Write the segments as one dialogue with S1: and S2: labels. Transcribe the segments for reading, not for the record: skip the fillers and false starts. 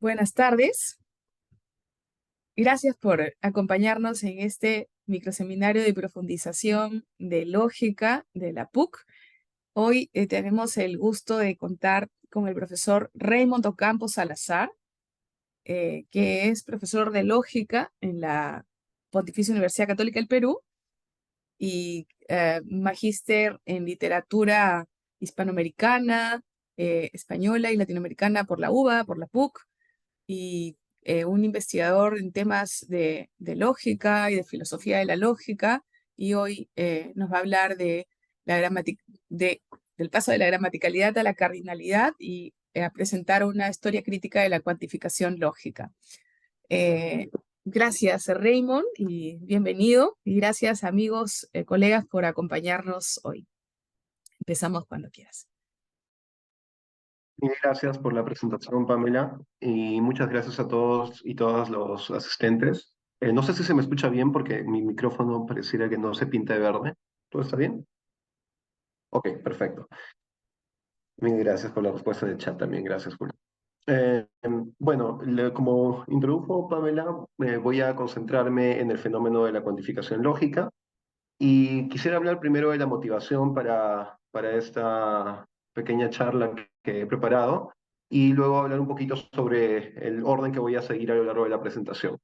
S1: Buenas tardes. Gracias por acompañarnos en este microseminario de profundización de lógica de la PUC. Hoy tenemos el gusto de contar con el profesor Raymond Ocampo Salazar, que es profesor de lógica en la Pontificia Universidad Católica del Perú y magíster en literatura hispanoamericana, española y latinoamericana por la UBA, por la PUC, y un investigador en temas de lógica y de filosofía de la lógica, y hoy nos va a hablar de del paso de la gramaticalidad a la cardinalidad y a presentar una historia crítica de la cuantificación lógica. Eh, Gracias, Raymond, y bienvenido, y gracias, amigos, colegas, por acompañarnos hoy. Empezamos cuando quieras.
S2: Mil gracias por la presentación, Pamela, y muchas gracias a todos y todas los asistentes. No sé si se me escucha bien porque mi micrófono pareciera que no se pinta de verde. ¿Todo está bien? Ok, perfecto. Mil gracias por la respuesta del chat también. Gracias, Julio. Bueno, como introdujo Pamela, voy a concentrarme en el fenómeno de la cuantificación lógica y quisiera hablar primero de la motivación para esta pequeña charla que he preparado y luego hablar un poquito sobre el orden que voy a seguir a lo largo de la presentación.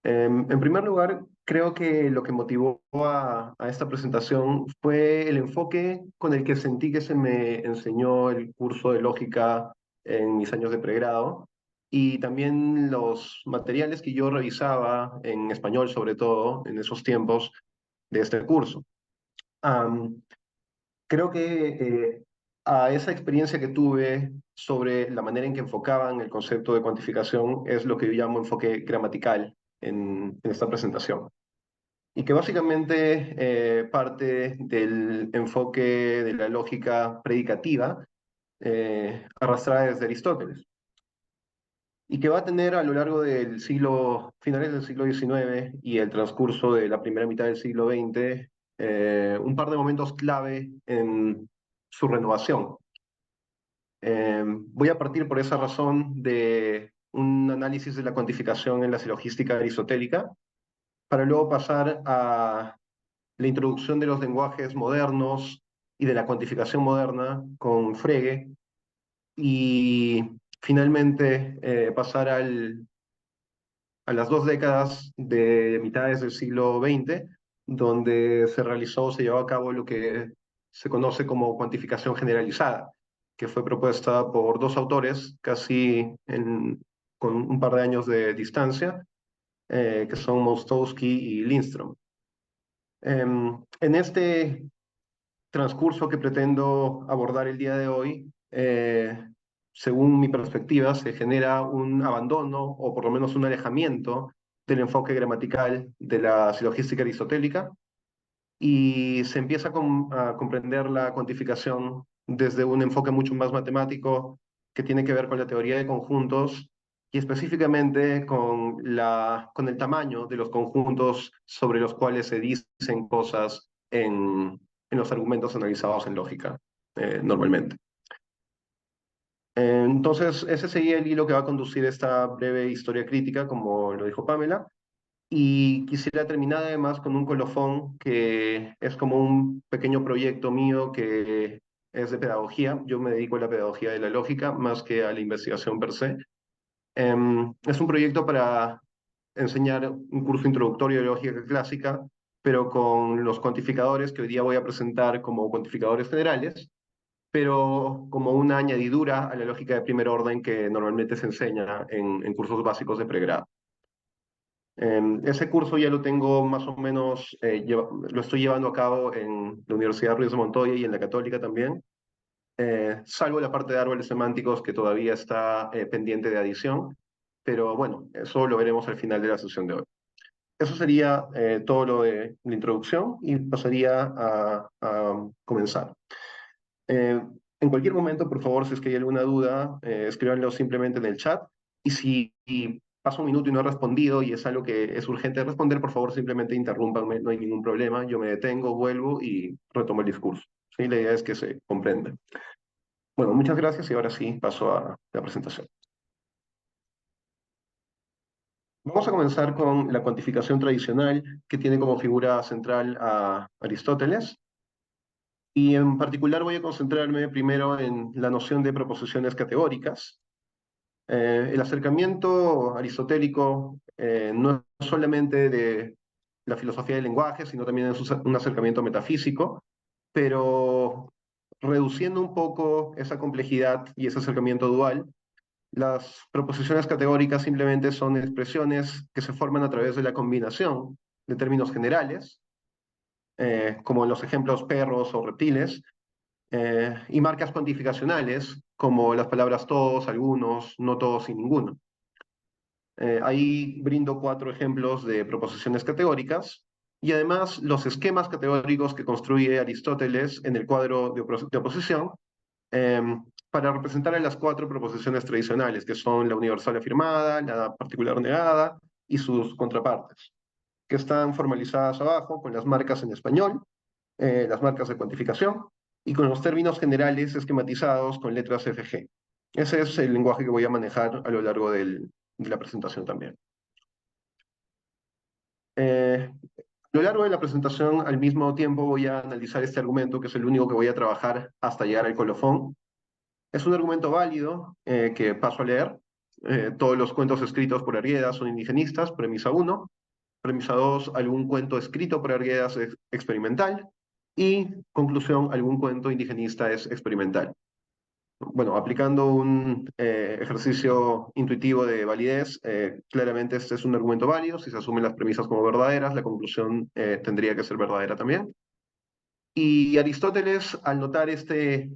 S2: En primer lugar, creo que lo que motivó a esta presentación fue el enfoque con el que sentí que se me enseñó el curso de lógica en mis años de pregrado y también los materiales que yo revisaba en español, sobre todo en esos tiempos de este curso. Am, Creo que a esa experiencia que tuve sobre la manera en que enfocaban el concepto de cuantificación es lo que yo llamo enfoque gramatical en esta presentación. Y que básicamente parte del enfoque de la lógica predicativa arrastrada desde Aristóteles. Y que va a tener a lo largo del siglo, finales del siglo XIX y el transcurso de la primera mitad del siglo XX, un par de momentos clave en su renovación. Voy a partir por esa razón de un análisis de la cuantificación en la silogística aristotélica, para luego pasar a la introducción de los lenguajes modernos y de la cuantificación moderna con Frege, y finalmente pasar a las 2 décadas de mitades del siglo XX, donde se llevó a cabo lo que se conoce como cuantificación generalizada, que fue propuesta por dos autores con un par de años de distancia, que son Mostowski y Lindström. En este transcurso que pretendo abordar el día de hoy, según mi perspectiva, se genera un abandono o por lo menos un alejamiento del enfoque gramatical de la silogística aristotélica y se empieza a comprender la cuantificación desde un enfoque mucho más matemático que tiene que ver con la teoría de conjuntos y específicamente con el tamaño de los conjuntos sobre los cuales se dicen cosas en los argumentos analizados en lógica, normalmente. Entonces, ese sería el hilo que va a conducir esta breve historia crítica, como lo dijo Pamela. Y quisiera terminar además con un colofón que es como un pequeño proyecto mío que es de pedagogía. Yo me dedico a la pedagogía de la lógica más que a la investigación per se. Es un proyecto para enseñar un curso introductorio de lógica clásica, pero con los cuantificadores que hoy día voy a presentar como cuantificadores generales, pero como una añadidura a la lógica de primer orden que normalmente se enseña en cursos básicos de pregrado. Ese curso ya lo tengo más o menos, lo estoy llevando a cabo en la Universidad Ruiz de Montoya y en la Católica también, salvo la parte de árboles semánticos que todavía está pendiente de adición, pero bueno, eso lo veremos al final de la sesión de hoy. Eso sería todo lo de la introducción y pasaría a comenzar. En cualquier momento, por favor, si es que hay alguna duda, escríbanlo simplemente en el chat. Y si pasa un minuto y no he respondido y es algo que es urgente de responder, por favor, simplemente interrúmpanme, no hay ningún problema. Yo me detengo, vuelvo y retomo el discurso. ¿Sí? La idea es que se comprenda. Bueno, muchas gracias y ahora sí paso a la presentación. Vamos a comenzar con la cuantificación tradicional, que tiene como figura central a Aristóteles. Y en particular voy a concentrarme primero en la noción de proposiciones categóricas. El acercamiento aristotélico no es solamente de la filosofía del lenguaje, sino también es un acercamiento metafísico, pero reduciendo un poco esa complejidad y ese acercamiento dual, las proposiciones categóricas simplemente son expresiones que se forman a través de la combinación de términos generales, como en los ejemplos perros o reptiles, y marcas cuantificacionales, como las palabras todos, algunos, no todos y ninguno. Ahí brindo cuatro ejemplos de proposiciones categóricas y además los esquemas categóricos que construye Aristóteles en el cuadro de oposición eh, para representar a las cuatro proposiciones tradicionales, que son la universal afirmada, la particular negada y sus contrapartes, que están formalizadas abajo con las marcas en español, las marcas de cuantificación y con los términos generales esquematizados con letras FG. Ese es el lenguaje que voy a manejar a lo largo de la presentación también. A lo largo de la presentación, al mismo tiempo, voy a analizar este argumento, que es el único que voy a trabajar hasta llegar al colofón. Es un argumento válido que paso a leer. Todos los cuentos escritos por Arrieda son indigenistas, premisa uno. Premisa 2, algún cuento escrito por Arguedas es experimental. Y conclusión, algún cuento indigenista es experimental. Bueno, aplicando un ejercicio intuitivo de validez, claramente este es un argumento válido. Si se asumen las premisas como verdaderas, la conclusión tendría que ser verdadera también. Y Aristóteles, al notar este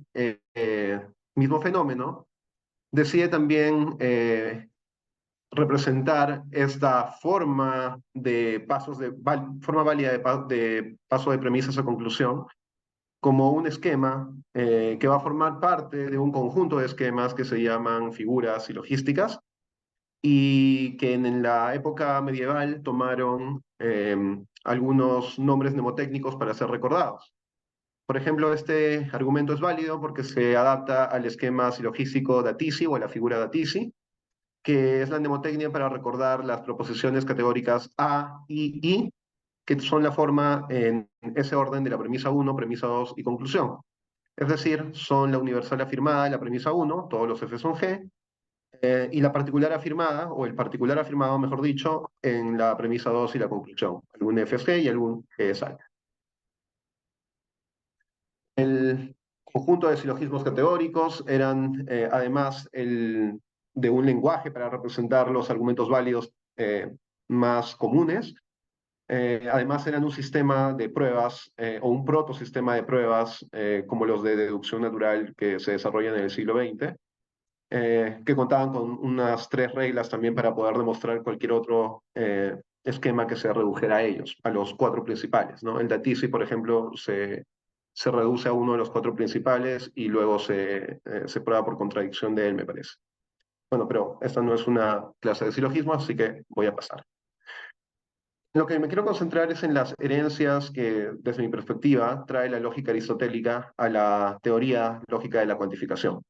S2: mismo fenómeno, decide también representar esta forma de pasos forma válida de paso de premisas a conclusión como un esquema que va a formar parte de un conjunto de esquemas que se llaman figuras silogísticas y que en la época medieval tomaron algunos nombres mnemotécnicos para ser recordados. Por ejemplo, este argumento es válido porque se adapta al esquema silogístico Datisi o a la figura Datisi, que es la mnemotecnia para recordar las proposiciones categóricas A, I, que son la forma en ese orden de la premisa uno, premisa 2 y conclusión. Es decir, son la universal afirmada en la premisa uno, todos los F son G, y la particular afirmada, o el particular afirmado, mejor dicho, en la premisa 2 y la conclusión. Algún F es G y algún G es alfa. El conjunto de silogismos categóricos eran, además, de un lenguaje para representar los argumentos válidos más comunes. Además, eran un sistema de pruebas o un protosistema de pruebas como los de deducción natural que se desarrollan en el siglo XX, que contaban con unas tres reglas también para poder demostrar cualquier otro esquema que se redujera a ellos, a los cuatro principales, ¿no? El Datisi, por ejemplo, se reduce a uno de los cuatro principales y luego se prueba por contradicción de él, me parece. Bueno, pero esta no es una clase de silogismo, así que voy a pasar. Lo que me quiero concentrar es en las herencias que, desde mi perspectiva, trae la lógica aristotélica a la teoría lógica de la cuantificación.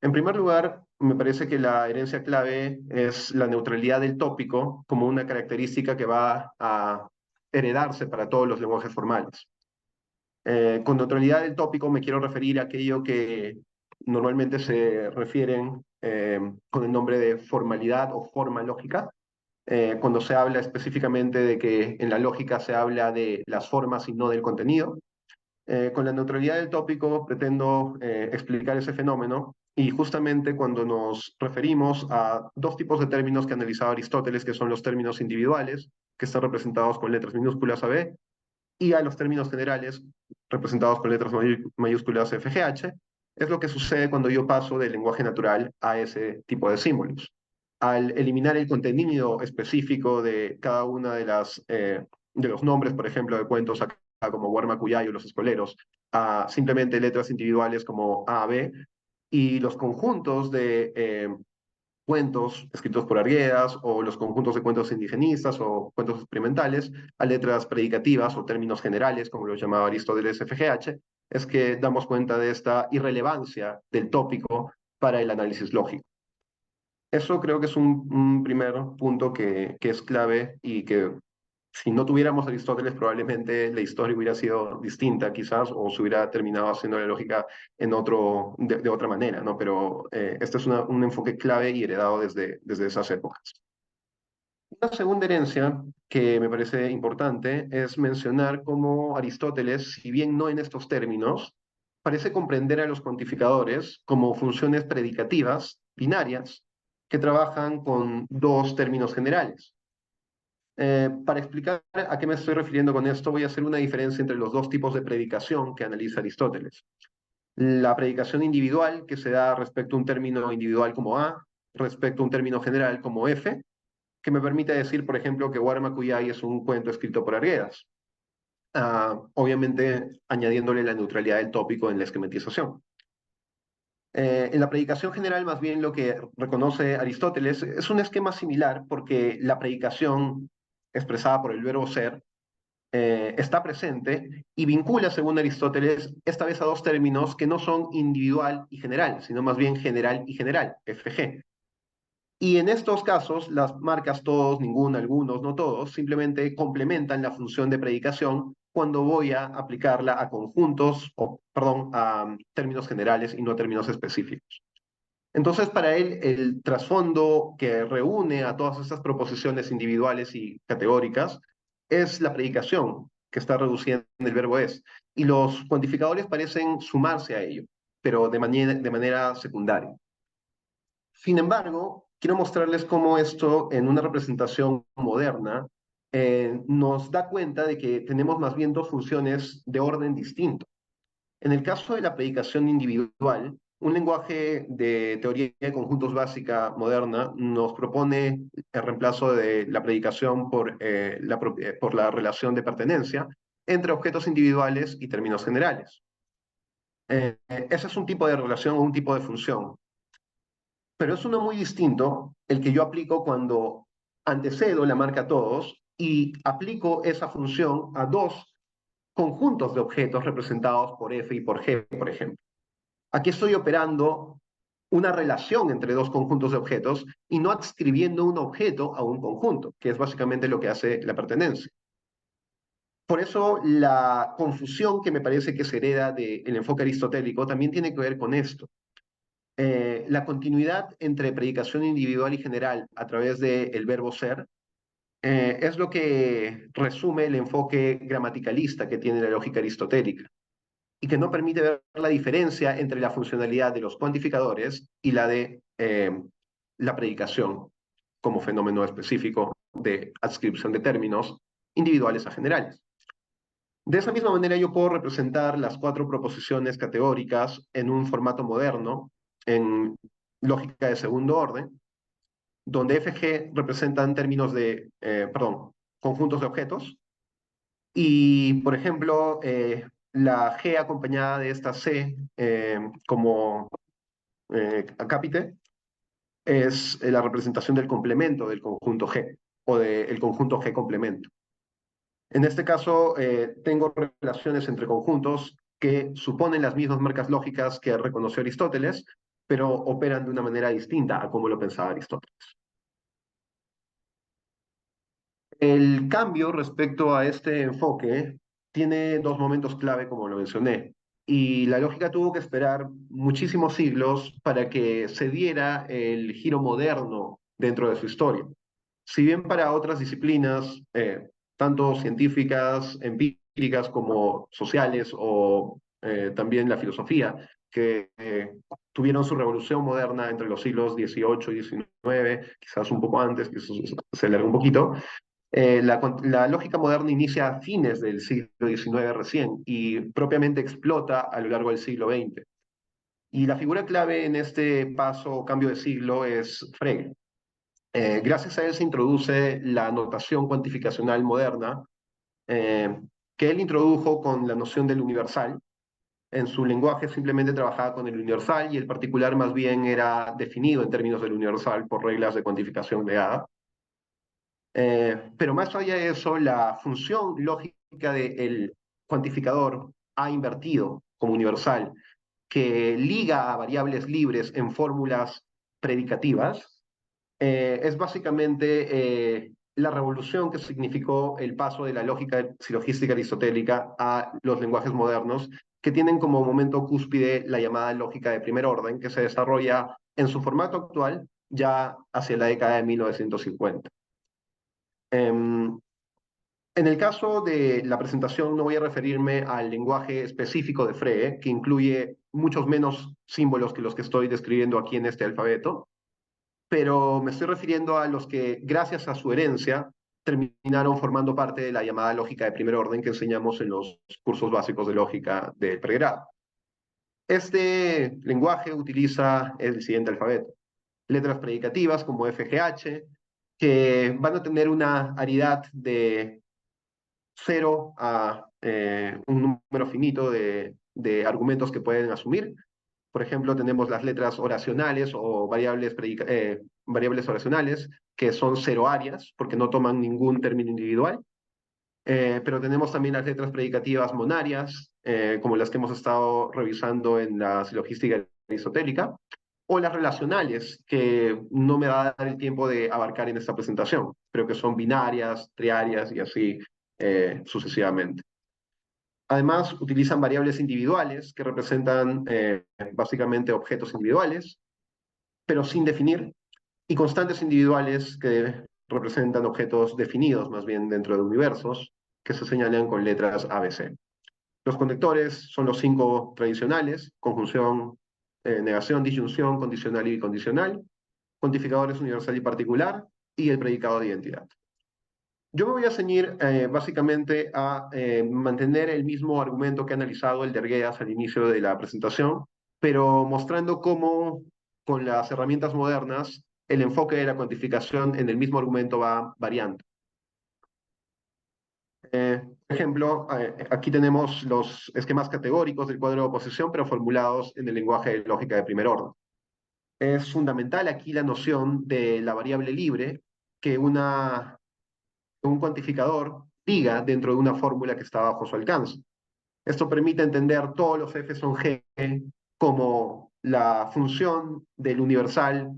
S2: En primer lugar, me parece que la herencia clave es la neutralidad del tópico como una característica que va a heredarse para todos los lenguajes formales. Con neutralidad del tópico me quiero referir a aquello que normalmente se refieren con el nombre de formalidad o forma lógica, cuando se habla específicamente de que en la lógica se habla de las formas y no del contenido. Con la neutralidad del tópico pretendo explicar ese fenómeno y justamente cuando nos referimos a dos tipos de términos que analizaba Aristóteles, que son los términos individuales, que están representados con letras minúsculas AB, y a los términos generales, representados con letras mayúsculas FGH, es lo que sucede cuando yo paso del lenguaje natural a ese tipo de símbolos. Al eliminar el contenido específico de cada una de los nombres, por ejemplo, de cuentos acá, como Huarmacuyay o Los Escoleros, a simplemente letras individuales como A, B, y los conjuntos de cuentos escritos por Arguedas o los conjuntos de cuentos indigenistas o cuentos experimentales a letras predicativas o términos generales, como los llamaba Aristóteles FGH, es que damos cuenta de esta irrelevancia del tópico para el análisis lógico. Eso creo que es un primer punto que es clave y que si no tuviéramos Aristóteles probablemente la historia hubiera sido distinta quizás o se hubiera terminado haciendo la lógica de otra manera, ¿no? Pero este es un enfoque clave y heredado desde esas épocas. Una segunda herencia que me parece importante es mencionar cómo Aristóteles, si bien no en estos términos, parece comprender a los cuantificadores como funciones predicativas binarias que trabajan con dos términos generales. Para explicar a qué me estoy refiriendo con esto, voy a hacer una diferencia entre los dos tipos de predicación que analiza Aristóteles. La predicación individual, que se da respecto a un término individual como A, respecto a un término general como F, que me permite decir, por ejemplo, que Warmakuyai es un cuento escrito por Arguedas, obviamente añadiéndole la neutralidad del tópico en la esquematización. En la predicación general, más bien lo que reconoce Aristóteles es un esquema similar porque la predicación expresada por el verbo ser está presente y vincula, según Aristóteles, esta vez a dos términos que no son individual y general, sino más bien general y general, FG. Y en estos casos, las marcas todos, ninguna, algunos, no todos, simplemente complementan la función de predicación cuando voy a aplicarla a conjuntos, o perdón, a términos generales y no a términos específicos. Entonces, para él, el trasfondo que reúne a todas estas proposiciones individuales y categóricas es la predicación, que está reducida en el verbo es. Y los cuantificadores parecen sumarse a ello, pero de manera secundaria. Sin embargo, quiero mostrarles cómo esto en una representación moderna nos da cuenta de que tenemos más bien dos funciones de orden distinto. En el caso de la predicación individual, un lenguaje de teoría de conjuntos básica moderna nos propone el reemplazo de la predicación por la relación de pertenencia entre objetos individuales y términos generales. Ese es un tipo de relación o un tipo de función. Pero es uno muy distinto el que yo aplico cuando antecedo la marca todos y aplico esa función a dos conjuntos de objetos representados por F y por G, por ejemplo. Aquí estoy operando una relación entre dos conjuntos de objetos y no adscribiendo un objeto a un conjunto, que es básicamente lo que hace la pertenencia. Por eso la confusión que me parece que se hereda del enfoque aristotélico también tiene que ver con esto. La continuidad entre predicación individual y general a través del verbo ser es lo que resume el enfoque gramaticalista que tiene la lógica aristotélica y que no permite ver la diferencia entre la funcionalidad de los cuantificadores y la de la predicación como fenómeno específico de adscripción de términos individuales a generales. De esa misma manera yo puedo representar las cuatro proposiciones categóricas en un formato moderno, en lógica de segundo orden, donde FG representan términos perdón, conjuntos de objetos, y por ejemplo, la G acompañada de esta C como acápite es la representación del complemento del conjunto G o del conjunto G complemento. En este caso, tengo relaciones entre conjuntos que suponen las mismas marcas lógicas que reconoció Aristóteles, pero operan de una manera distinta a como lo pensaba Aristóteles. El cambio respecto a este enfoque tiene dos momentos clave, como lo mencioné, y la lógica tuvo que esperar muchísimos siglos para que se diera el giro moderno dentro de su historia. Si bien para otras disciplinas, tanto científicas, empíricas como sociales o también la filosofía, que tuvieron su revolución moderna entre los siglos XVIII y XIX, quizás un poco antes, que se alarga un poquito, la lógica moderna inicia a fines del siglo XIX recién y propiamente explota a lo largo del siglo XX. Y la figura clave en este paso o cambio de siglo es Frege. Gracias a él se introduce la notación cuantificacional moderna, eh, que él introdujo con la noción del universal. En su lenguaje simplemente trabajaba con el universal y el particular más bien era definido en términos del universal por reglas de cuantificación de A. Pero más allá de eso, la función lógica del cuantificador A invertido como universal, que liga a variables libres en fórmulas predicativas, Es básicamente la revolución que significó el paso de la lógica silogística aristotélica a los lenguajes modernos, que tienen como momento cúspide la llamada lógica de primer orden, que se desarrolla en su formato actual ya hacia la década de 1950. Em, en el caso de la presentación no voy a referirme al lenguaje específico de Frege, que incluye muchos menos símbolos que los que estoy describiendo aquí en este alfabeto, pero me estoy refiriendo a los que, gracias a su herencia, terminaron formando parte de la llamada lógica de primer orden que enseñamos en los cursos básicos de lógica del pregrado. Este lenguaje utiliza el siguiente alfabeto: letras predicativas como FGH, que van a tener una aridad de 0 a un número finito de argumentos que pueden asumir. Por ejemplo, tenemos las letras oracionales o variables oracionales, que son cero arias, porque no toman ningún término individual. Pero tenemos también las letras predicativas monarias, como las que hemos estado revisando en la silogística aristotélica, o las relacionales, que no me va a dar el tiempo de abarcar en esta presentación, pero que son binarias, triarias y así sucesivamente. Además, utilizan variables individuales que representan básicamente objetos individuales, pero sin definir, y constantes individuales que representan objetos definidos más bien dentro de universos, que se señalan con letras ABC. Los conectores son los 5 tradicionales: conjunción, negación, disyunción, condicional y bicondicional, cuantificadores universal y particular, y el predicado de identidad. Yo me voy a ceñir básicamente a mantener el mismo argumento que ha analizado el de Arguedas al inicio de la presentación, pero mostrando cómo con las herramientas modernas el enfoque de la cuantificación en el mismo argumento va variando. Por ejemplo, aquí tenemos los esquemas categóricos del cuadro de oposición, pero formulados en el lenguaje de lógica de primer orden. Es fundamental aquí la noción de la variable libre que un cuantificador diga dentro de una fórmula que está bajo su alcance. Esto permite entender todos los f son g como la función del universal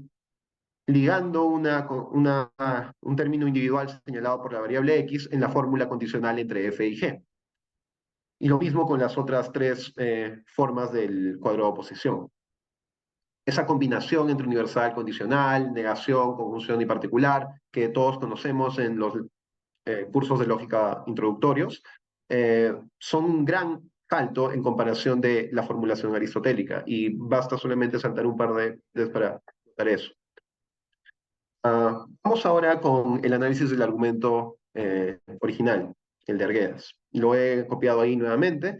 S2: ligando un término individual señalado por la variable x en la fórmula condicional entre f y g. Y lo mismo con las otras tres formas del cuadro de oposición. Esa combinación entre universal, condicional, negación, conjunción y particular, que todos conocemos en los cursos de lógica introductorios, son un gran salto en comparación de la formulación aristotélica, y basta solamente saltar un par de para notar eso. Vamos ahora con el análisis del argumento original, el de Arguedas. Lo he copiado ahí nuevamente.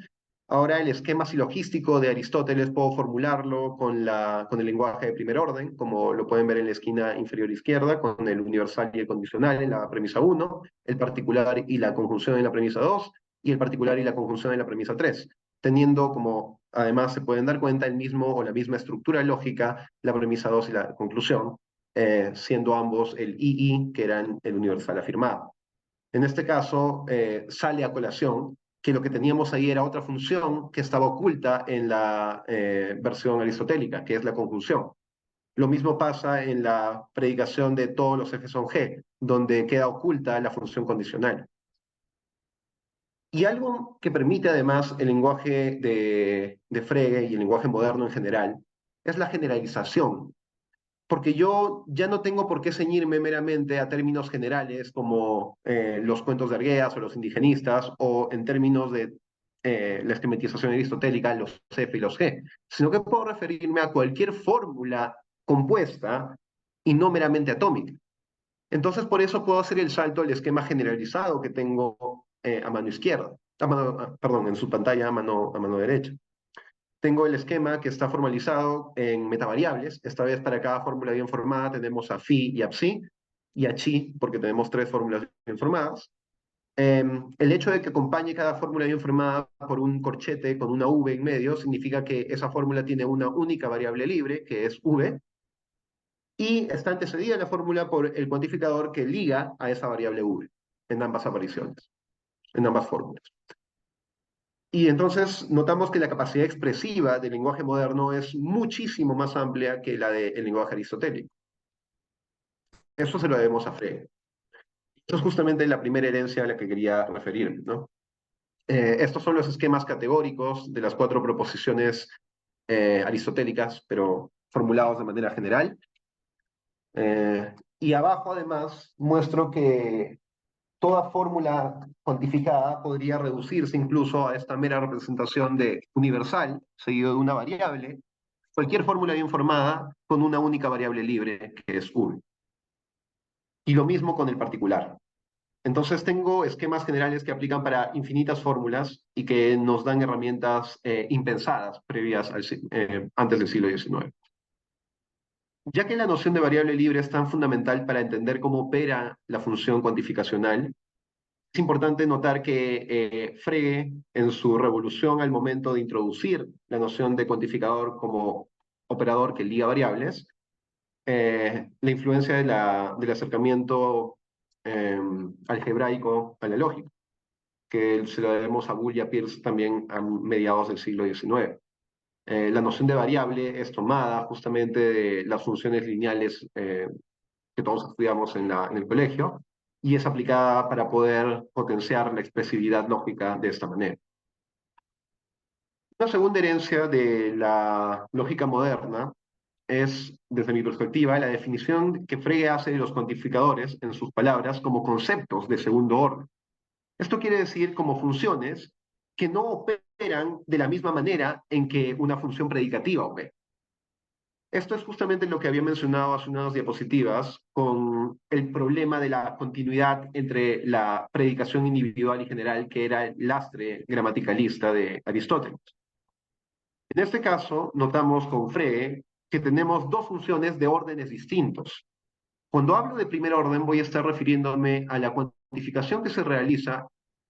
S2: Ahora el esquema silogístico de Aristóteles puedo formularlo con el lenguaje de primer orden, como lo pueden ver en la esquina inferior izquierda, con el universal y el condicional en la premisa 1, el particular y la conjunción en la premisa 2, y el particular y la conjunción en la premisa 3, teniendo como, además se pueden dar cuenta, el mismo o la misma estructura lógica, la premisa 2 y la conclusión, siendo ambos el II, que eran el universal afirmado. En este caso, sale a colación que lo que teníamos ahí era otra función que estaba oculta en la versión aristotélica, que es la conjunción. Lo mismo pasa en la predicación de todos los f son g, donde queda oculta la función condicional. Y algo que permite además el lenguaje de Frege y el lenguaje moderno en general es la generalización, porque yo ya no tengo por qué ceñirme meramente a términos generales como los cuentos de Arguedas o los indigenistas, o en términos de la esquematización aristotélica, los F y los G, sino que puedo referirme a cualquier fórmula compuesta y no meramente atómica. Entonces, por eso puedo hacer el salto al esquema generalizado que tengo a mano izquierda, perdón, en su pantalla a mano derecha. Tengo el esquema que está formalizado en metavariables. Esta vez para cada fórmula bien formada tenemos a phi y a psi, y a chi, porque tenemos tres fórmulas bien formadas. El hecho de que acompañe cada fórmula bien formada por un corchete con una v en medio significa que esa fórmula tiene una única variable libre, que es v, y está antecedida la fórmula por el cuantificador que liga a esa variable v en ambas apariciones, en ambas fórmulas. Y entonces notamos que la capacidad expresiva del lenguaje moderno es muchísimo más amplia que la del lenguaje aristotélico. Eso se lo debemos a Frege. Esto es justamente la primera herencia a la que quería referirme, ¿no? Estos son los esquemas categóricos de las cuatro proposiciones aristotélicas, pero formulados de manera general. Y abajo, además, muestro que toda fórmula cuantificada podría reducirse incluso a esta mera representación de universal, seguido de una variable, cualquier fórmula bien formada con una única variable libre, que es U. Y lo mismo con el particular. Entonces tengo esquemas generales que aplican para infinitas fórmulas y que nos dan herramientas impensadas previas antes del siglo XIX. Ya que la noción de variable libre es tan fundamental para entender cómo opera la función cuantificacional, es importante notar que Frege, en su revolución al momento de introducir la noción de cuantificador como operador que liga variables, la influencia del acercamiento algebraico a la lógica, que se lo debemos a Bull y a Peirce también a mediados del siglo XIX. La noción de variable es tomada justamente de las funciones lineales que todos estudiamos en el colegio y es aplicada para poder potenciar la expresividad lógica de esta manera. Una segunda herencia de la lógica moderna es, desde mi perspectiva, la definición que Frege hace de los cuantificadores, en sus palabras, como conceptos de segundo orden. Esto quiere decir como funciones que no operan de la misma manera en que una función predicativa opera. Esto es justamente lo que había mencionado hace unas diapositivas con el problema de la continuidad entre la predicación individual y general, que era el lastre gramaticalista de Aristóteles. En este caso, notamos con Frege que tenemos dos funciones de órdenes distintos. Cuando hablo de primer orden, voy a estar refiriéndome a la cuantificación que se realiza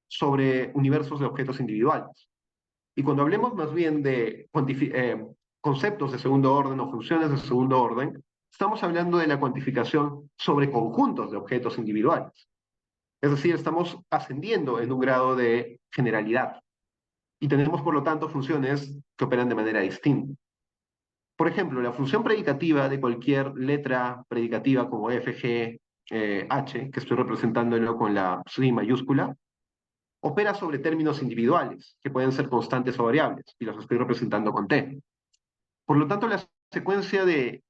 S2: sobre universos de objetos individuales. Y cuando hablemos más bien de conceptos de segundo orden o funciones de segundo orden, estamos hablando de la cuantificación sobre conjuntos de objetos individuales. Es decir, estamos ascendiendo en un grado de generalidad. Y tenemos, por lo tanto, funciones que operan de manera distinta. Por ejemplo, la función predicativa de cualquier letra predicativa como F, G, H, que estoy representándolo con la psi mayúscula, opera sobre términos individuales, que pueden ser constantes o variables, y los estoy representando con T. Por lo tanto, la secuencia de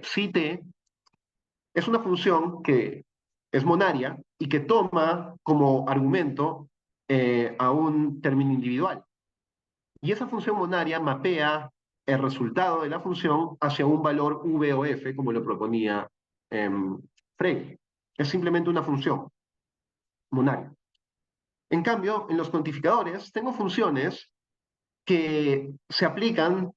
S2: psi T es una función que es monaria y que toma como argumento a un término individual. Y esa función monaria mapea el resultado de la función hacia un valor v o f, como lo proponía Frege. Es simplemente una función monaria. En cambio, en los cuantificadores tengo funciones que se aplican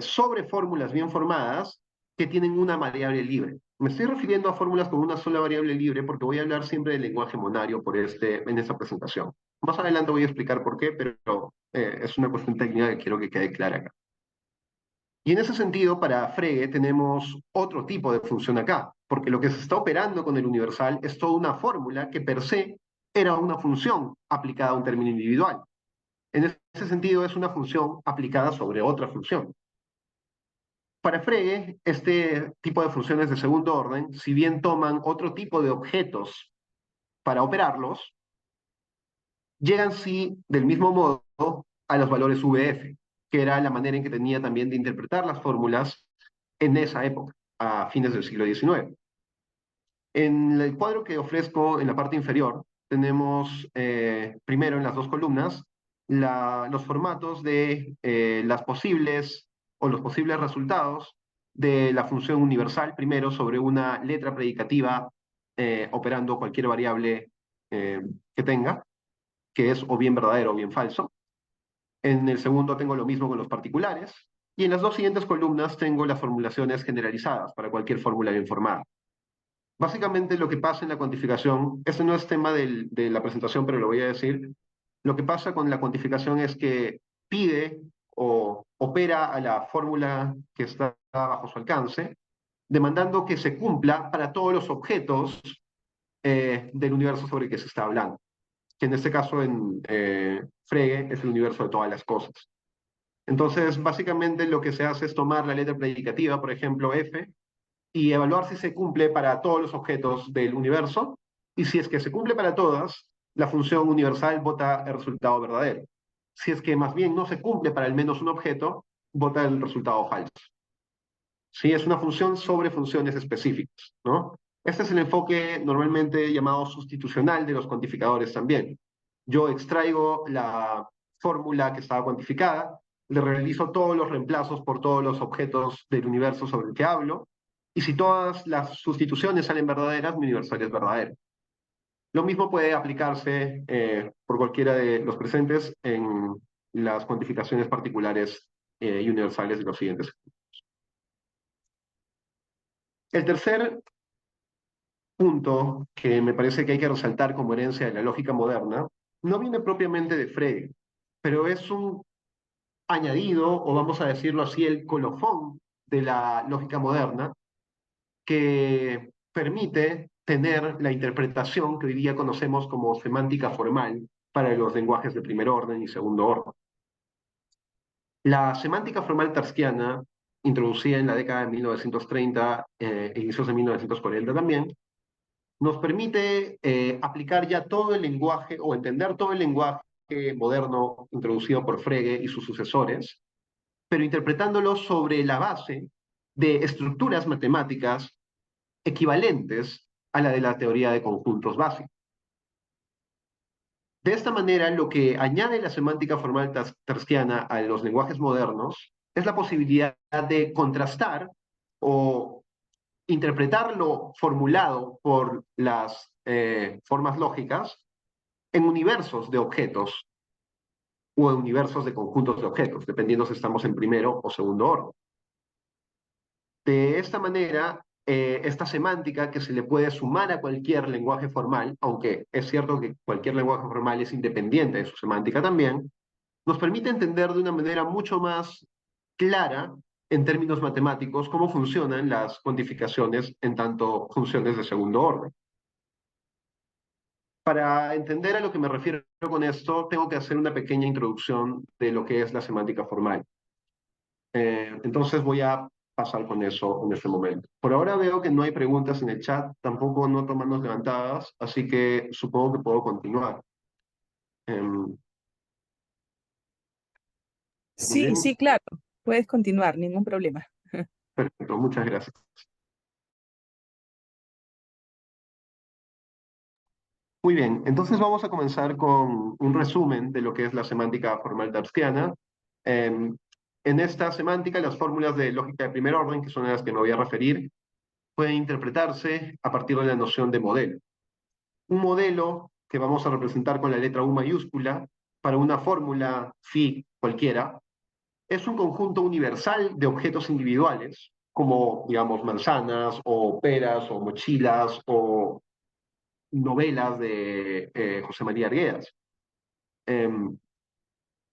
S2: sobre fórmulas bien formadas que tienen una variable libre. Me estoy refiriendo a fórmulas con una sola variable libre porque voy a hablar siempre del lenguaje monario en esta presentación. Más adelante voy a explicar por qué, pero es una cuestión técnica que quiero que quede clara acá. Y en ese sentido, para Frege tenemos otro tipo de función acá, porque lo que se está operando con el universal es toda una fórmula que per se era una función aplicada a un término individual. En ese sentido, es una función aplicada sobre otra función. Para Frege, este tipo de funciones de segundo orden, si bien toman otro tipo de objetos para operarlos, llegan sí del mismo modo a los valores VF, que era la manera en que tenía también de interpretar las fórmulas en esa época, a fines del siglo XIX. En el cuadro que ofrezco en la parte inferior, tenemos primero en las dos columnas los formatos de las posibles o los posibles resultados de la función universal, primero sobre una letra predicativa operando cualquier variable que tenga, que es o bien verdadero o bien falso. En el segundo tengo lo mismo con los particulares. Y en las dos siguientes columnas tengo las formulaciones generalizadas para cualquier fórmula bien formada. Básicamente lo que pasa en la cuantificación, este no es tema de la presentación, pero lo voy a decir, lo que pasa con la cuantificación es que pide o opera a la fórmula que está bajo su alcance, demandando que se cumpla para todos los objetos del universo sobre el que se está hablando, que en este caso en Frege es el universo de todas las cosas. Entonces, básicamente lo que se hace es tomar la letra predicativa, por ejemplo, F, y evaluar si se cumple para todos los objetos del universo, y si es que se cumple para todas, la función universal bota el resultado verdadero. Si es que más bien no se cumple para al menos un objeto, bota el resultado falso. Sí, es una función sobre funciones específicas, ¿no? Este es el enfoque normalmente llamado sustitucional de los cuantificadores también. Yo extraigo la fórmula que estaba cuantificada, le realizo todos los reemplazos por todos los objetos del universo sobre el que hablo, y si todas las sustituciones salen verdaderas, mi universal es verdadero. Lo mismo puede aplicarse por cualquiera de los presentes en las cuantificaciones particulares y universales de los siguientes. El tercer punto que me parece que hay que resaltar como herencia de la lógica moderna no viene propiamente de Frege, pero es un añadido, o vamos a decirlo así, el colofón de la lógica moderna que permite tener la interpretación que hoy día conocemos como semántica formal para los lenguajes de primer orden y segundo orden. La semántica formal tarskiana, introducida en la década de 1930 e inicios de 1940 también, nos permite aplicar ya todo el lenguaje o entender todo el lenguaje moderno introducido por Frege y sus sucesores, pero interpretándolo sobre la base de estructuras matemáticas equivalentes a la de la teoría de conjuntos básicos. De esta manera, lo que añade la semántica formal tarskiana a los lenguajes modernos es la posibilidad de contrastar o interpretar lo formulado por las formas lógicas en universos de objetos o en universos de conjuntos de objetos, dependiendo si estamos en primero o segundo orden. De esta manera, esta semántica que se le puede sumar a cualquier lenguaje formal, aunque es cierto que cualquier lenguaje formal es independiente de su semántica también, nos permite entender de una manera mucho más clara en términos matemáticos cómo funcionan las cuantificaciones en tanto funciones de segundo orden. Para entender a lo que me refiero con esto, tengo que hacer una pequeña introducción de lo que es la semántica formal. Entonces voy a pasar con eso en este momento. Por ahora veo que no hay preguntas en el chat, tampoco noto manos levantadas, así que supongo que puedo continuar. Muy
S1: Sí,
S2: bien,
S1: sí, claro. Puedes continuar, ningún problema.
S2: perfecto, muchas gracias. Muy bien, entonces vamos a comenzar con un resumen de lo que es la semántica formal tarskiana. En esta semántica, las fórmulas de lógica de primer orden, que son las que me voy a referir, pueden interpretarse a partir de la noción de modelo. Un modelo que vamos a representar con la letra U mayúscula para una fórmula phi cualquiera es un conjunto universal de objetos individuales, como, digamos, manzanas o peras o mochilas o novelas de José María Arguedas.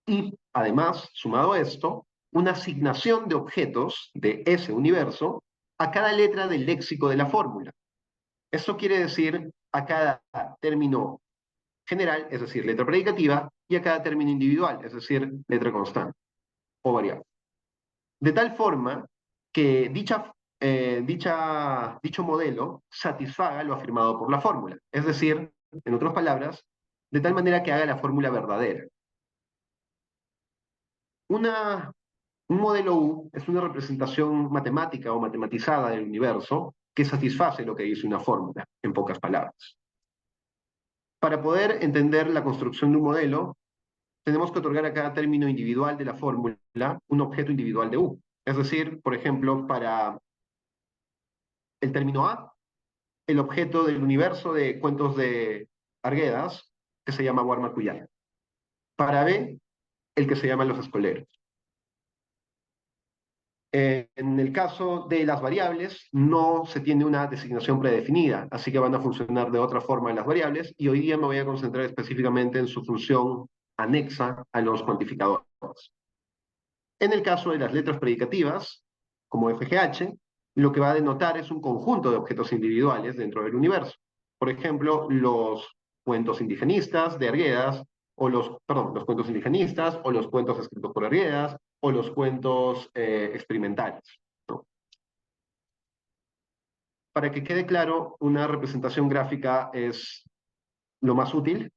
S2: Y además, sumado a esto, una asignación de objetos de ese universo a cada letra del léxico de la fórmula. Esto quiere decir a cada término general, es decir, letra predicativa, y a cada término individual, es decir, letra constante o variable. De tal forma que dicho modelo satisfaga lo afirmado por la fórmula, es decir, en otras palabras, de tal manera que haga la fórmula verdadera. Una, un modelo U es una representación matemática o matematizada del universo que satisface lo que dice una fórmula, en pocas palabras. Para poder entender la construcción de un modelo, tenemos que otorgar a cada término individual de la fórmula un objeto individual de U. Es decir, por ejemplo, para el término A, el objeto del universo de cuentos de Arguedas, que se llama Guarmacuyá. Para B, el que se llama Los Escoleros. En el caso de las variables, no se tiene una designación predefinida, así que van a funcionar de otra forma las variables, y hoy día me voy a concentrar específicamente en su función anexa a los cuantificadores. En el caso de las letras predicativas, como FGH, lo que va a denotar es un conjunto de objetos individuales dentro del universo. Por ejemplo, los cuentos indigenistas de Arguedas, los cuentos indigenistas, o los cuentos escritos por Arguedas, o los cuentos experimentales, ¿no? para que quede claro, una representación gráfica es lo más útil.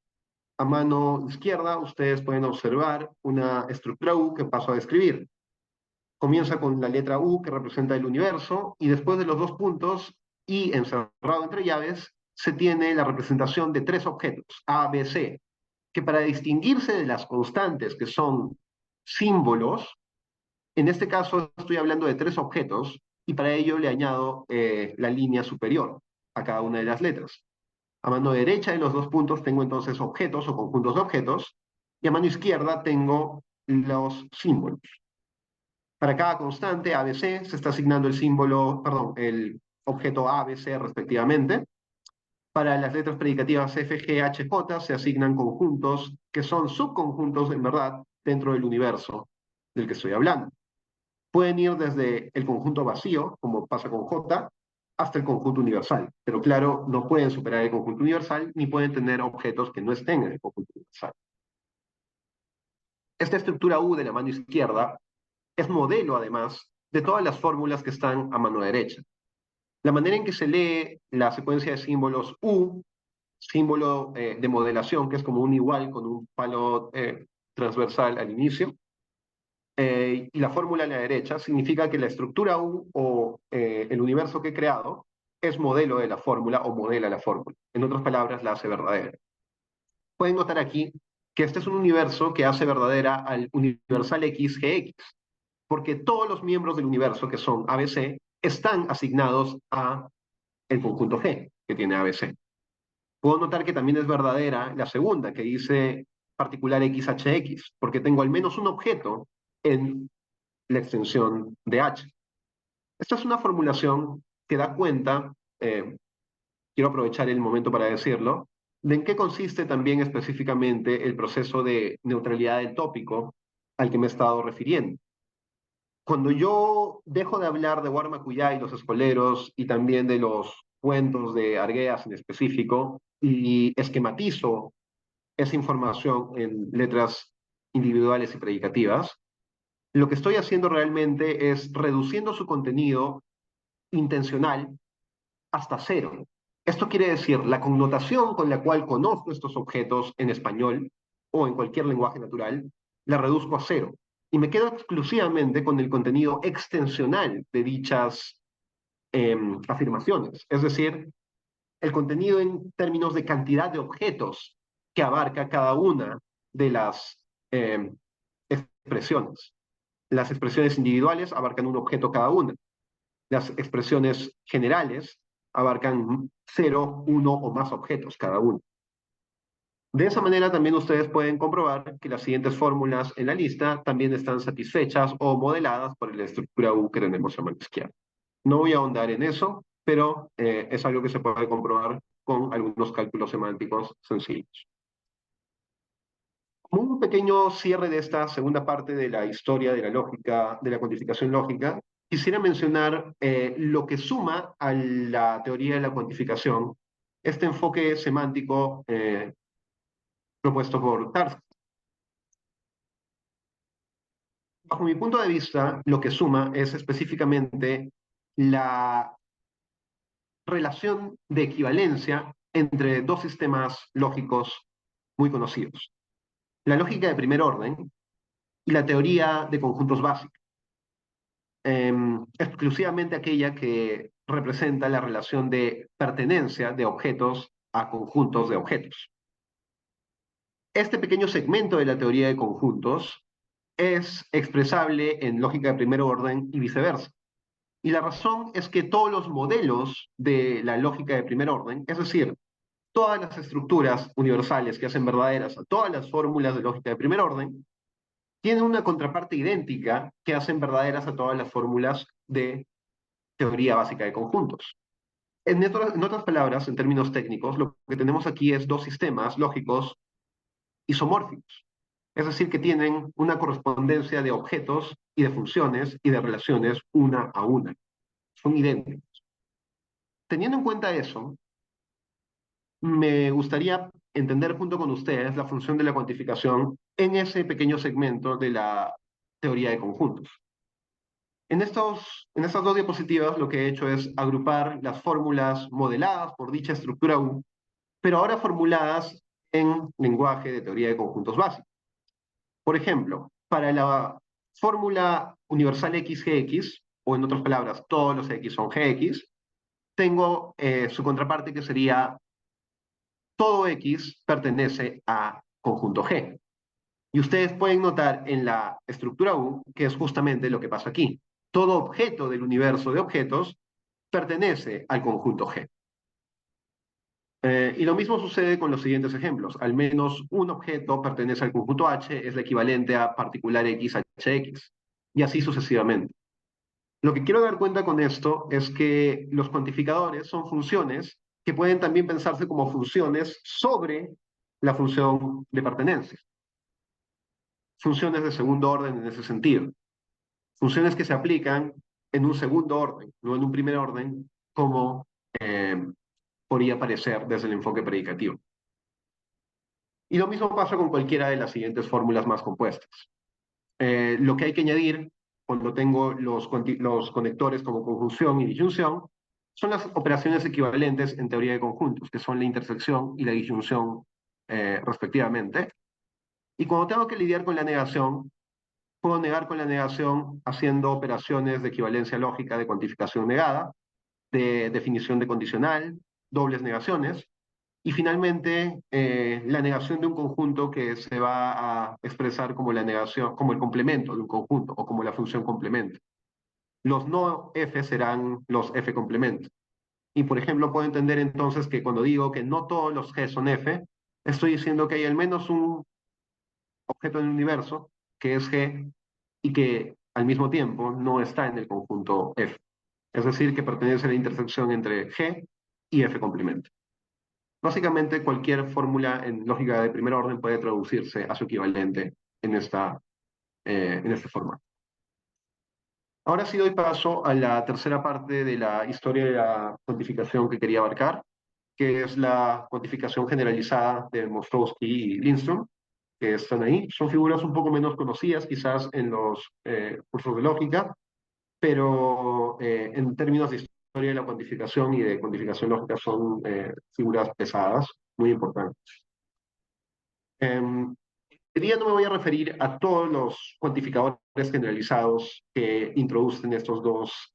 S2: A mano izquierda, ustedes pueden observar una estructura U que paso a describir. Comienza con la letra U, que representa el universo, y después de los dos puntos, y encerrado entre llaves, se tiene la representación de tres objetos, A, B, C, que para distinguirse de las constantes, que son símbolos, en este caso estoy hablando de tres objetos, y para ello le añado la línea superior a cada una de las letras. A mano derecha de los dos puntos tengo entonces objetos o conjuntos de objetos, y a mano izquierda tengo los símbolos. Para cada constante ABC se está asignando el símbolo, perdón, el objeto ABC respectivamente. Para las letras predicativas F, G, H, J se asignan conjuntos que son subconjuntos en verdad dentro del universo del que estoy hablando. Pueden ir desde el conjunto vacío, como pasa con J, hasta el conjunto universal. Pero claro, no pueden superar el conjunto universal ni pueden tener objetos que no estén en el conjunto universal. Esta estructura U de la mano izquierda es modelo, además, de todas las fórmulas que están a mano derecha. La manera en que se lee la secuencia de símbolos U, símbolo de modelación, que es como un igual con un palo transversal al inicio, y la fórmula a la derecha, significa que la estructura U o el universo que he creado es modelo de la fórmula o modela la fórmula. En otras palabras, la hace verdadera. Pueden notar aquí que este es un universo que hace verdadera al universal XGX, porque todos los miembros del universo que son ABC están asignados a el conjunto G que tiene ABC. Puedo notar que también es verdadera la segunda, que dice particular XHX, porque tengo al menos un objeto en la extensión de H. Esta es una formulación que da cuenta, quiero aprovechar el momento para decirlo, de en qué consiste también específicamente el proceso de neutralidad del tópico al que me he estado refiriendo. Cuando yo dejo de hablar de Warmacuya y los escoleros y también de los cuentos de Argueas en específico y esquematizo esa información en letras individuales y predicativas, lo que estoy haciendo realmente es reduciendo su contenido intencional hasta cero. Esto quiere decir, la connotación con la cual conozco estos objetos en español o en cualquier lenguaje natural, la reduzco a cero. Y me quedo exclusivamente con el contenido extensional de dichas afirmaciones. Es decir, el contenido en términos de cantidad de objetos que abarca cada una de las eh, expresiones. Las expresiones individuales abarcan un objeto cada una. Las expresiones generales abarcan 0, 1 o más objetos cada uno. De esa manera también ustedes pueden comprobar que las siguientes fórmulas en la lista también están satisfechas o modeladas por la estructura U que tenemos a mano izquierda. No voy a ahondar en eso, pero es algo que se puede comprobar con algunos cálculos semánticos sencillos. Como un pequeño cierre de esta segunda parte de la historia de la lógica, de la cuantificación lógica, quisiera mencionar lo que suma a la teoría de la cuantificación, este enfoque semántico propuesto por Tarski. Bajo mi punto de vista, lo que suma es específicamente la relación de equivalencia entre dos sistemas lógicos muy conocidos: la lógica de primer orden y la teoría de conjuntos básicos, exclusivamente aquella que representa la relación de pertenencia de objetos a conjuntos de objetos. Este pequeño segmento de la teoría de conjuntos es expresable en lógica de primer orden y viceversa. Y la razón es que todos los modelos de la lógica de primer orden, es decir, todas las estructuras universales que hacen verdaderas a todas las fórmulas de lógica de primer orden, tienen una contraparte idéntica que hacen verdaderas a todas las fórmulas de teoría básica de conjuntos. En otras palabras, en términos técnicos, lo que tenemos aquí es dos sistemas lógicos isomórficos, es decir, que tienen una correspondencia de objetos y de funciones y de relaciones una a una. Son idénticos. Teniendo en cuenta eso, me gustaría entender junto con ustedes la función de la cuantificación en ese pequeño segmento de la teoría de conjuntos. En estas dos diapositivas lo que he hecho es agrupar las fórmulas modeladas por dicha estructura U, pero ahora formuladas en lenguaje de teoría de conjuntos básicos. Por ejemplo, para la fórmula universal XGX, o en otras palabras, todos los X son GX, tengo su contraparte que sería todo X pertenece a conjunto G. Y ustedes pueden notar en la estructura U que es justamente lo que pasa aquí. Todo objeto del universo de objetos pertenece al conjunto G. Y lo mismo sucede con los siguientes ejemplos. Al menos un objeto pertenece al conjunto H, es la equivalente a particular X HX, y así sucesivamente. Lo que quiero dar cuenta con esto es que los cuantificadores son funciones que pueden también pensarse como funciones sobre la función de pertenencia. Funciones de segundo orden en ese sentido. Funciones que se aplican en un segundo orden, no en un primer orden, como podría parecer desde el enfoque predicativo. Y lo mismo pasa con cualquiera de las siguientes fórmulas más compuestas. Lo que hay que añadir cuando tengo los conectores como conjunción y disyunción son las operaciones equivalentes en teoría de conjuntos, que son la intersección y la disyunción respectivamente. Y cuando tengo que lidiar con la negación, puedo negar con la negación haciendo operaciones de equivalencia lógica de cuantificación negada, de definición de condicional, dobles negaciones, y finalmente, la negación de un conjunto que se va a expresar como la negación, como el complemento de un conjunto o como la función complemento. Los no F serán los F complemento. Y por ejemplo, puedo entender entonces que cuando digo que no todos los G son F, estoy diciendo que hay al menos un objeto en el universo que es G y que al mismo tiempo no está en el conjunto F. Es decir, que pertenece a la intersección entre G y F complemento. Básicamente, cualquier fórmula en lógica de primer orden puede traducirse a su equivalente en este formato. Ahora sí doy paso a la tercera parte de la historia de la cuantificación que quería abarcar, que es la cuantificación generalizada de Mostrowski y Lindström, que están ahí. Son figuras un poco menos conocidas quizás en los cursos de lógica, pero en términos de historia de la cuantificación y de cuantificación lógica son figuras pesadas, muy importantes. Hoy día no me voy a referir a todos los cuantificadores generalizados que introducen estos dos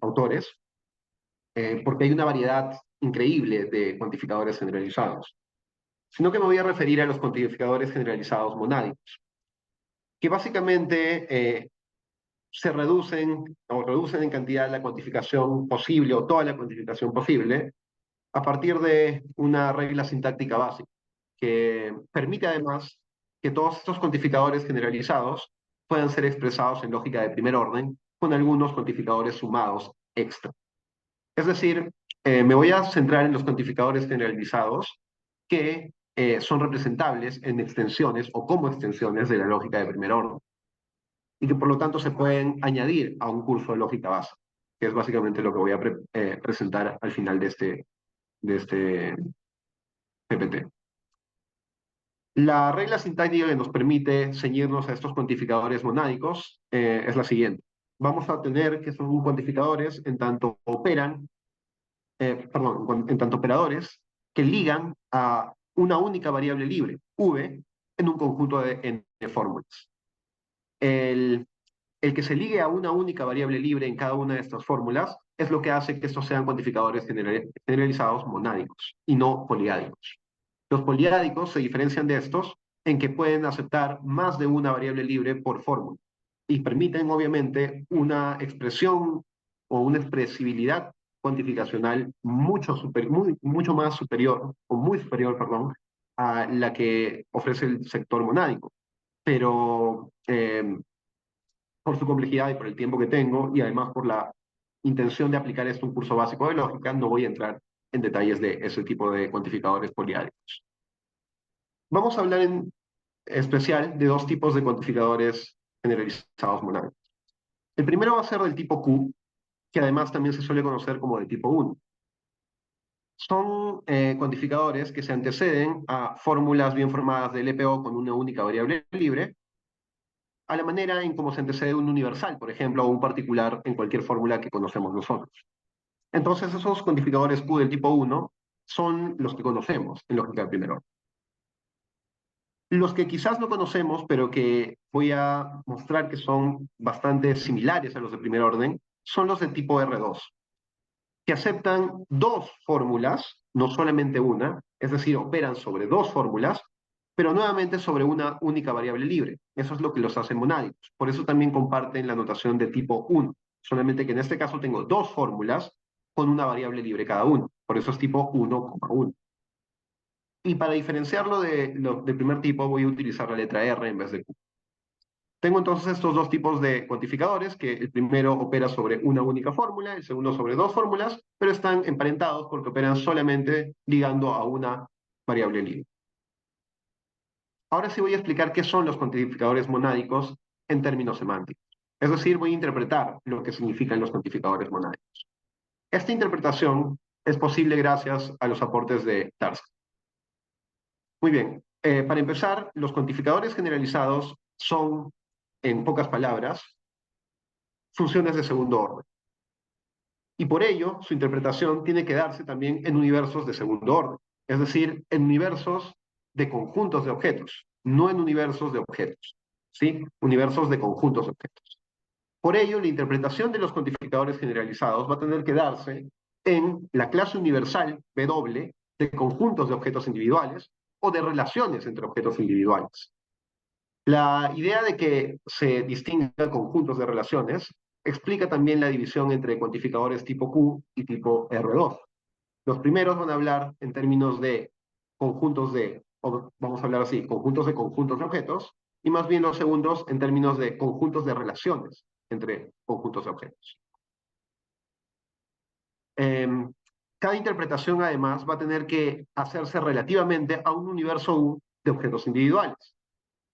S2: autores, porque hay una variedad increíble de cuantificadores generalizados, sino que me voy a referir a los cuantificadores generalizados monádicos, que básicamente se reducen en cantidad la cuantificación posible o toda la cuantificación posible a partir de una regla sintáctica básica que permite además que todos estos cuantificadores generalizados puedan ser expresados en lógica de primer orden con algunos cuantificadores sumados extra. Es decir, me voy a centrar en los cuantificadores generalizados que son representables en extensiones o como extensiones de la lógica de primer orden y que por lo tanto se pueden añadir a un curso de lógica básica, que es básicamente lo que voy a presentar al final de este PPT. La regla sintáctica que nos permite ceñirnos a estos cuantificadores monádicos es la siguiente. Vamos a tener que son cuantificadores en tanto en tanto operadores que ligan a una única variable libre, v, en un conjunto de n fórmulas. El, el que se ligue a una única variable libre en cada una de estas fórmulas es lo que hace que estos sean cuantificadores generalizados monádicos y no poliádicos. Los poliádicos se diferencian de estos en que pueden aceptar más de una variable libre por fórmula y permiten obviamente una expresión o una expresibilidad cuantificacional mucho más superior, o muy superior, perdón, a la que ofrece el sector monádico. Pero por su complejidad y por el tiempo que tengo y además por la intención de aplicar esto a un curso básico de lógica, no voy a entrar en detalles de ese tipo de cuantificadores poliádicos. Vamos a hablar en especial de dos tipos de cuantificadores generalizados monádicos. El primero va a ser del tipo Q, que además también se suele conocer como de tipo 1. Son cuantificadores que se anteceden a fórmulas bien formadas de LPO con una única variable libre a la manera en cómo se antecede un universal, por ejemplo, o un particular en cualquier fórmula que conocemos nosotros. Entonces, esos cuantificadores Q del tipo 1 son los que conocemos en lógica de primer orden. Los que quizás no conocemos, pero que voy a mostrar que son bastante similares a los de primer orden, son los de tipo R2, que aceptan dos fórmulas, no solamente una, es decir, operan sobre dos fórmulas, pero nuevamente sobre una única variable libre. Eso es lo que los hace monádicos. Por eso también comparten la notación de tipo 1, solamente que en este caso tengo dos fórmulas con una variable libre cada uno. Por eso es tipo 1,1. Y para diferenciarlo del primer tipo voy a utilizar la letra R en vez de Q. Tengo entonces estos dos tipos de cuantificadores, que el primero opera sobre una única fórmula, el segundo sobre dos fórmulas, pero están emparentados porque operan solamente ligando a una variable libre. Ahora sí voy a explicar qué son los cuantificadores monádicos en términos semánticos. Es decir, voy a interpretar lo que significan los cuantificadores monádicos. Esta interpretación es posible gracias a los aportes de Tarski. Muy bien, para empezar, los cuantificadores generalizados son, en pocas palabras, funciones de segundo orden. Y por ello, su interpretación tiene que darse también en universos de segundo orden, es decir, en universos de conjuntos de objetos, no en universos de objetos, ¿sí? Universos de conjuntos de objetos. Por ello, la interpretación de los cuantificadores generalizados va a tener que darse en la clase universal W de conjuntos de objetos individuales o de relaciones entre objetos individuales. La idea de que se distingan conjuntos de relaciones explica también la división entre cuantificadores tipo Q y tipo R2. Los primeros van a hablar en términos de conjuntos de, o vamos a hablar así, conjuntos de objetos, y más bien los segundos en términos de conjuntos de relaciones entre conjuntos de objetos. Cada interpretación, además, va a tener que hacerse relativamente a un universo U de objetos individuales.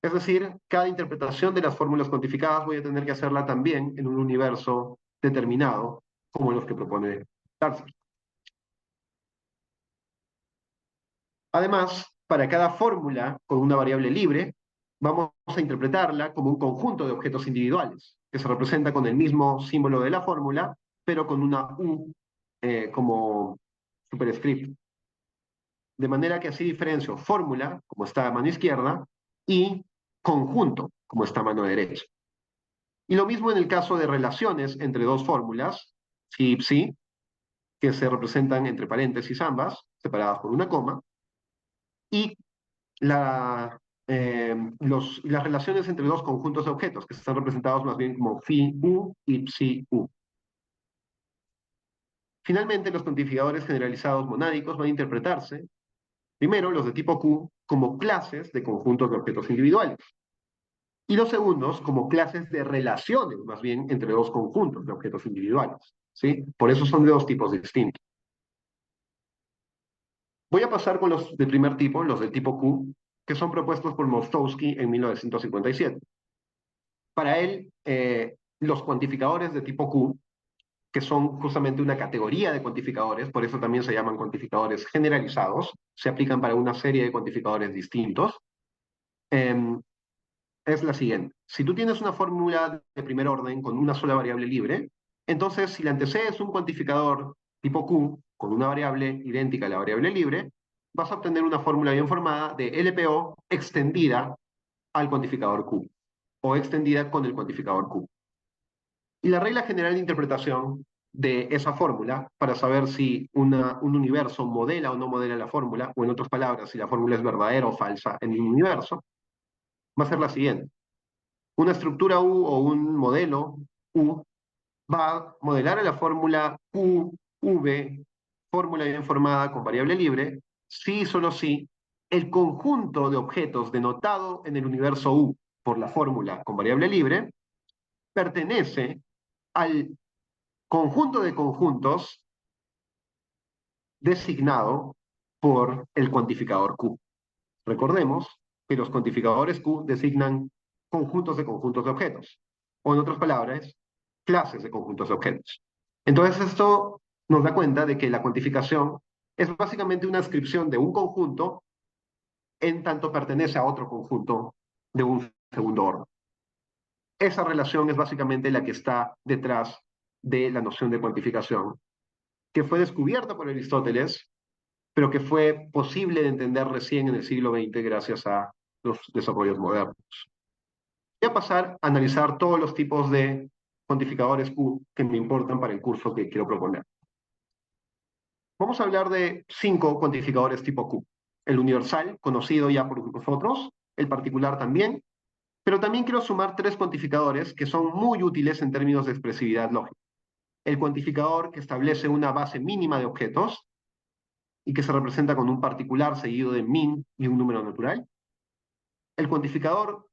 S2: Es decir, cada interpretación de las fórmulas cuantificadas voy a tener que hacerla también en un universo determinado, como los que propone Tarski. Además, para cada fórmula con una variable libre, vamos a interpretarla como un conjunto de objetos individuales, que se representa con el mismo símbolo de la fórmula, pero con una U como superscript. De manera que así diferencio fórmula, como está a mano izquierda, y conjunto, como está a mano derecha. Y lo mismo en el caso de relaciones entre dos fórmulas, phi y psi, que se representan entre paréntesis ambas, separadas por una coma, y la, las relaciones entre dos conjuntos de objetos, que están representados más bien como phi u y psi u. Finalmente, los cuantificadores generalizados monádicos van a interpretarse, primero, los de tipo Q, como clases de conjuntos de objetos individuales, y los segundos como clases de relaciones, más bien, entre dos conjuntos de objetos individuales. ¿Sí? Por eso son de dos tipos distintos. Voy a pasar con los de primer tipo, los del tipo Q, que son propuestos por Mostowski en 1957. Para él, los cuantificadores de tipo Q, que son justamente una categoría de cuantificadores, por eso también se llaman cuantificadores generalizados, se aplican para una serie de cuantificadores distintos, eh, es la siguiente. Si tú tienes una fórmula de primer orden con una sola variable libre, entonces si le antecedes un cuantificador tipo Q con una variable idéntica a la variable libre, vas a obtener una fórmula bien formada de LPO extendida al cuantificador Q o extendida con el cuantificador Q. Y la regla general de interpretación de esa fórmula para saber si un universo modela o no modela la fórmula, o en otras palabras, si la fórmula es verdadera o falsa en un universo, va a ser la siguiente. Una estructura U o un modelo U va a modelar a la fórmula QV, fórmula bien formada con variable libre, si y solo si el conjunto de objetos denotado en el universo U por la fórmula con variable libre pertenece al conjunto de conjuntos designado por el cuantificador Q. Recordemos que los cuantificadores Q designan conjuntos de objetos, o en otras palabras, clases de conjuntos de objetos. Entonces esto nos da cuenta de que la cuantificación es básicamente una descripción de un conjunto en tanto pertenece a otro conjunto de un segundo orden. Esa relación es básicamente la que está detrás de la noción de cuantificación, que fue descubierta por Aristóteles, pero que fue posible de entender recién en el siglo XX gracias a los desarrollos modernos. Voy a pasar a analizar todos los tipos de cuantificadores Q que me importan para el curso que quiero proponer. Vamos a hablar de 5 cuantificadores tipo Q. El universal, conocido ya por nosotros, el particular también, pero también quiero sumar 3 cuantificadores que son muy útiles en términos de expresividad lógica. El cuantificador que establece una base mínima de objetos y que se representa con un particular seguido de min y un número natural. El cuantificador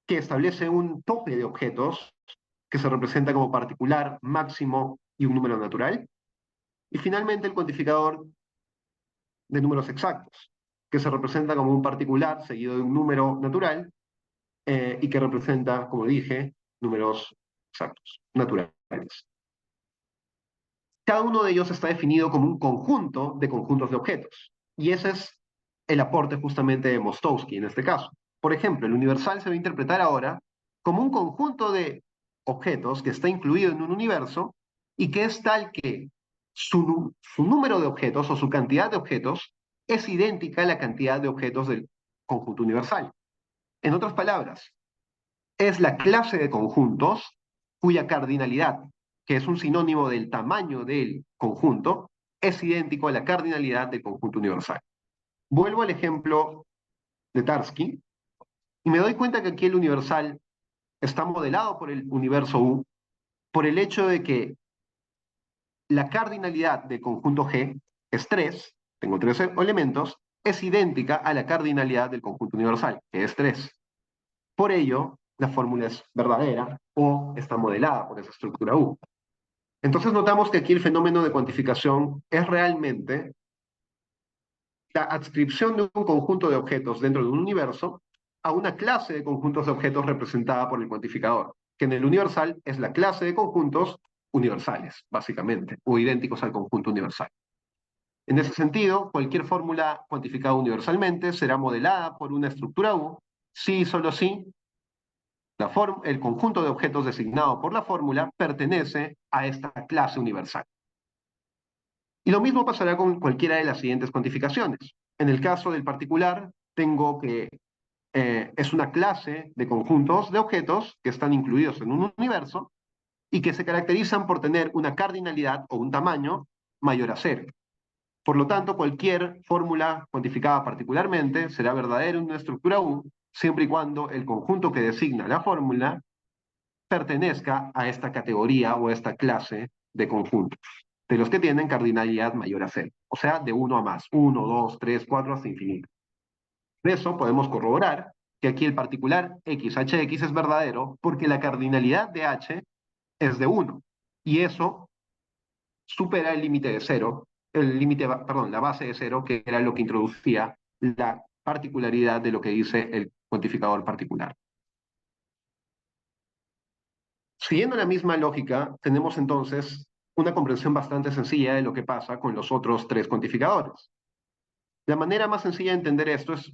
S2: que establece un tope de objetos que se representa como particular, máximo y un número natural. Y finalmente el cuantificador de números exactos, que se representa como un particular seguido de un número natural y que representa, como dije, números exactos, naturales. Cada uno de ellos está definido como un conjunto de conjuntos de objetos. Y ese es el aporte justamente de Mostowski en este caso. Por ejemplo, el universal se va a interpretar ahora como un conjunto de objetos que está incluido en un universo y que es tal que su número de objetos o su cantidad de objetos es idéntica a la cantidad de objetos del conjunto universal. En otras palabras, es la clase de conjuntos cuya cardinalidad, que es un sinónimo del tamaño del conjunto, es idéntico a la cardinalidad del conjunto universal. Vuelvo al ejemplo de Tarski y me doy cuenta que aquí el universal está modelado por el universo U por el hecho de que la cardinalidad del conjunto G es 3, tengo 3 elementos, es idéntica a la cardinalidad del conjunto universal, que es 3. Por ello, la fórmula es verdadera o está modelada por esa estructura U. Entonces notamos que aquí el fenómeno de cuantificación es realmente la adscripción de un conjunto de objetos dentro de un universo a una clase de conjuntos de objetos representada por el cuantificador, que en el universal es la clase de conjuntos universales, básicamente, o idénticos al conjunto universal. En ese sentido, cualquier fórmula cuantificada universalmente será modelada por una estructura U si y solo si el conjunto de objetos designado por la fórmula pertenece a esta clase universal. Y lo mismo pasará con cualquiera de las siguientes cuantificaciones. En el caso del particular, tengo que es una clase de conjuntos de objetos que están incluidos en un universo y que se caracterizan por tener una cardinalidad o un tamaño mayor a cero. Por lo tanto, cualquier fórmula cuantificada particularmente será verdadera en una estructura U siempre y cuando el conjunto que designa la fórmula pertenezca a esta categoría o a esta clase de conjuntos, de los que tienen cardinalidad mayor a cero, o sea, de 1 a más, 1, 2, 3, 4 hasta infinito. De eso podemos corroborar que aquí el particular XHX es verdadero porque la cardinalidad de H es de 1 y eso supera el límite de cero, el límite, perdón, la base de cero, que era lo que introducía la particularidad de lo que dice el cuantificador particular. Siguiendo la misma lógica, tenemos entonces una comprensión bastante sencilla de lo que pasa con los otros 3 cuantificadores. La manera más sencilla de entender esto es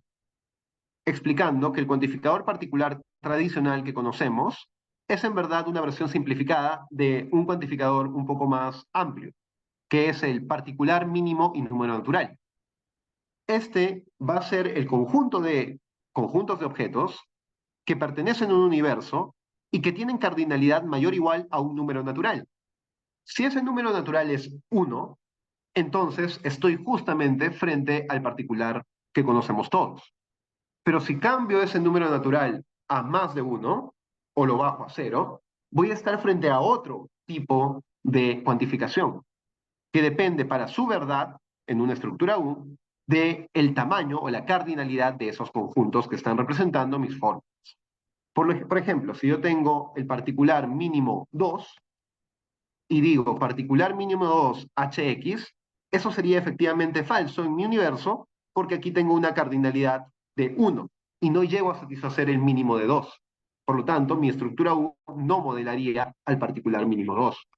S2: explicando que el cuantificador particular tradicional que conocemos es en verdad una versión simplificada de un cuantificador un poco más amplio, que es el particular mínimo y número natural. Este va a ser el conjunto de conjuntos de objetos que pertenecen a un universo y que tienen cardinalidad mayor o igual a un número natural. Si ese número natural es 1, entonces estoy justamente frente al particular que conocemos todos. Pero si cambio ese número natural a más de 1, o lo bajo a 0, voy a estar frente a otro tipo de cuantificación, que depende para su verdad, en una estructura U, del tamaño o la cardinalidad de esos conjuntos que están representando mis fórmulas. Por ejemplo, si yo tengo el particular mínimo 2, y digo particular mínimo 2 HX, eso sería efectivamente falso en mi universo porque aquí tengo una cardinalidad de 1 y no llego a satisfacer el mínimo de 2. Por lo tanto, mi estructura U no modelaría al particular mínimo 2.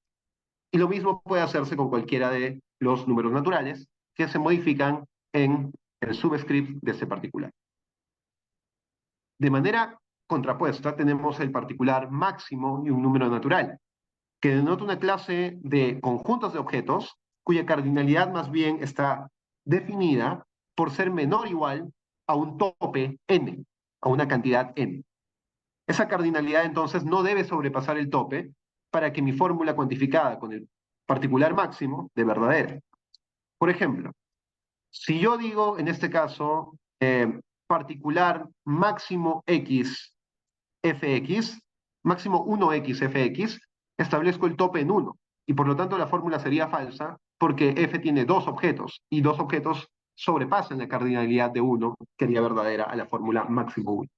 S2: Y lo mismo puede hacerse con cualquiera de los números naturales que se modifican en el subscript de ese particular. De manera contrapuesta tenemos el particular máximo y un número natural, que denota una clase de conjuntos de objetos cuya cardinalidad más bien está definida por ser menor o igual a un tope n, a una cantidad n. Esa cardinalidad entonces no debe sobrepasar el tope para que mi fórmula cuantificada con el particular máximo de verdadera. Por ejemplo, si yo digo en este caso particular máximo x fx, máximo 1x fx, establezco el tope en 1 y por lo tanto la fórmula sería falsa porque f tiene dos objetos y dos objetos sobrepasan la cardinalidad de 1, que sería verdadera a la fórmula máximo 1.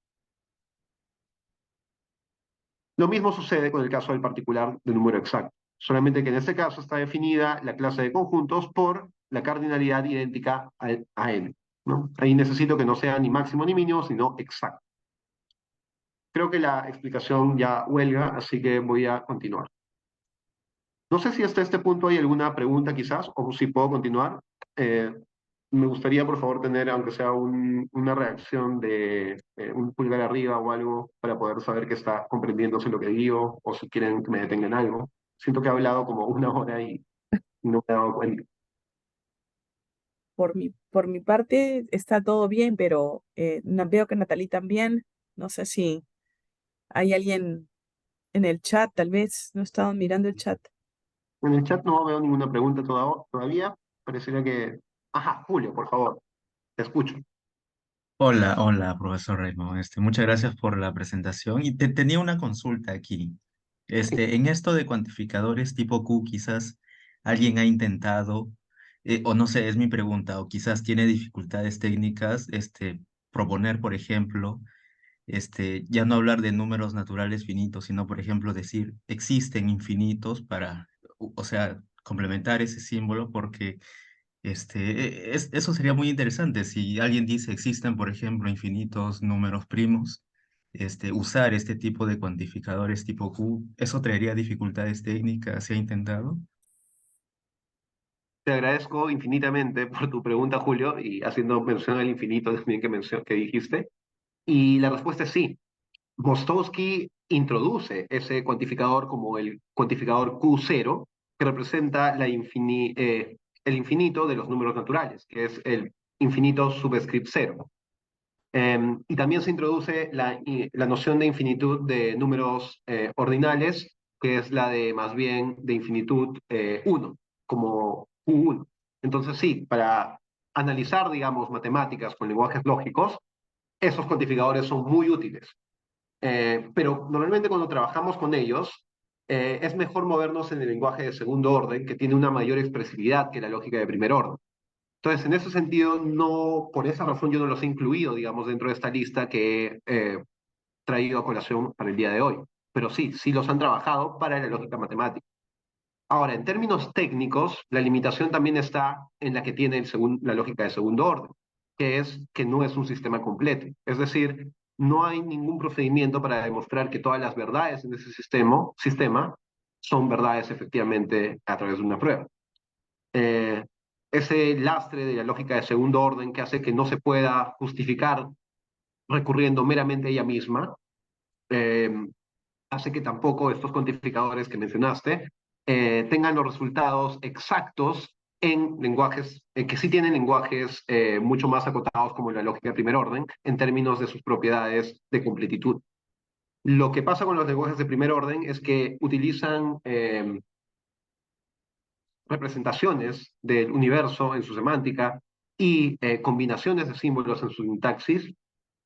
S2: Lo mismo sucede con el caso del particular de número exacto, solamente que en este caso está definida la clase de conjuntos por la cardinalidad idéntica a n, ¿no? Ahí necesito que no sea ni máximo ni mínimo, sino exacto. Creo que la explicación ya huelga, así que voy a continuar. No sé si hasta este punto hay alguna pregunta quizás, o si puedo continuar. Eh, Me gustaría, por favor, tener, aunque sea una reacción de un pulgar arriba o algo, para poder saber que está comprendiéndose lo que digo, o si quieren que me detengan algo. Siento que he hablado como una hora y no me he dado cuenta.
S1: Por mi parte está todo bien, pero veo que Natalie también. No sé si hay alguien en el chat, tal vez. No he estado mirando el chat.
S2: En el chat no veo ninguna pregunta todavía. Pareciera que... Ajá, Julio, por favor, te escucho.
S3: Hola, hola, profesor Raymond. Muchas gracias por la presentación. Y tenía una consulta aquí. En esto de cuantificadores tipo Q, quizás alguien ha intentado, o no sé, es mi pregunta, o quizás tiene dificultades técnicas, proponer, por ejemplo, ya no hablar de números naturales finitos, sino, por ejemplo, decir existen infinitos para, o sea, complementar ese símbolo, porque eso sería muy interesante. Si alguien dice existen, por ejemplo, infinitos números primos, usar este tipo de cuantificadores tipo Q, ¿eso traería dificultades técnicas? ¿Se ha intentado?
S2: Te agradezco infinitamente por tu pregunta, Julio, y haciendo mención al infinito también que dijiste. Y la respuesta es sí. Mostowski introduce ese cuantificador como el cuantificador Q0, que representa el infinito de los números naturales, que es el infinito subscript cero. Y también se introduce la noción de infinitud de números ordinales, que es la de más bien de infinitud 1, como Q1. Entonces sí, para analizar, digamos, matemáticas con lenguajes lógicos, esos cuantificadores son muy útiles. Pero normalmente cuando trabajamos con ellos, es mejor movernos en el lenguaje de segundo orden, que tiene una mayor expresividad que la lógica de primer orden. Entonces, en ese sentido, no, por esa razón yo no los he incluido, digamos, dentro de esta lista que he traído a colación para el día de hoy. Pero sí, sí los han trabajado para la lógica matemática. Ahora, en términos técnicos, la limitación también está en la que tiene la lógica de segundo orden, que es que no es un sistema completo. Es decir, no hay ningún procedimiento para demostrar que todas las verdades en ese sistema son verdades efectivamente a través de una prueba. Eh, Ese lastre de la lógica de segundo orden que hace que no se pueda justificar recurriendo meramente a ella misma, eh, hace que tampoco estos cuantificadores que mencionaste tengan los resultados exactos en lenguajes, que sí tienen lenguajes mucho más acotados como la lógica de primer orden, en términos de sus propiedades de completitud. Lo que pasa con los lenguajes de primer orden es que utilizan representaciones del universo en su semántica y combinaciones de símbolos en su sintaxis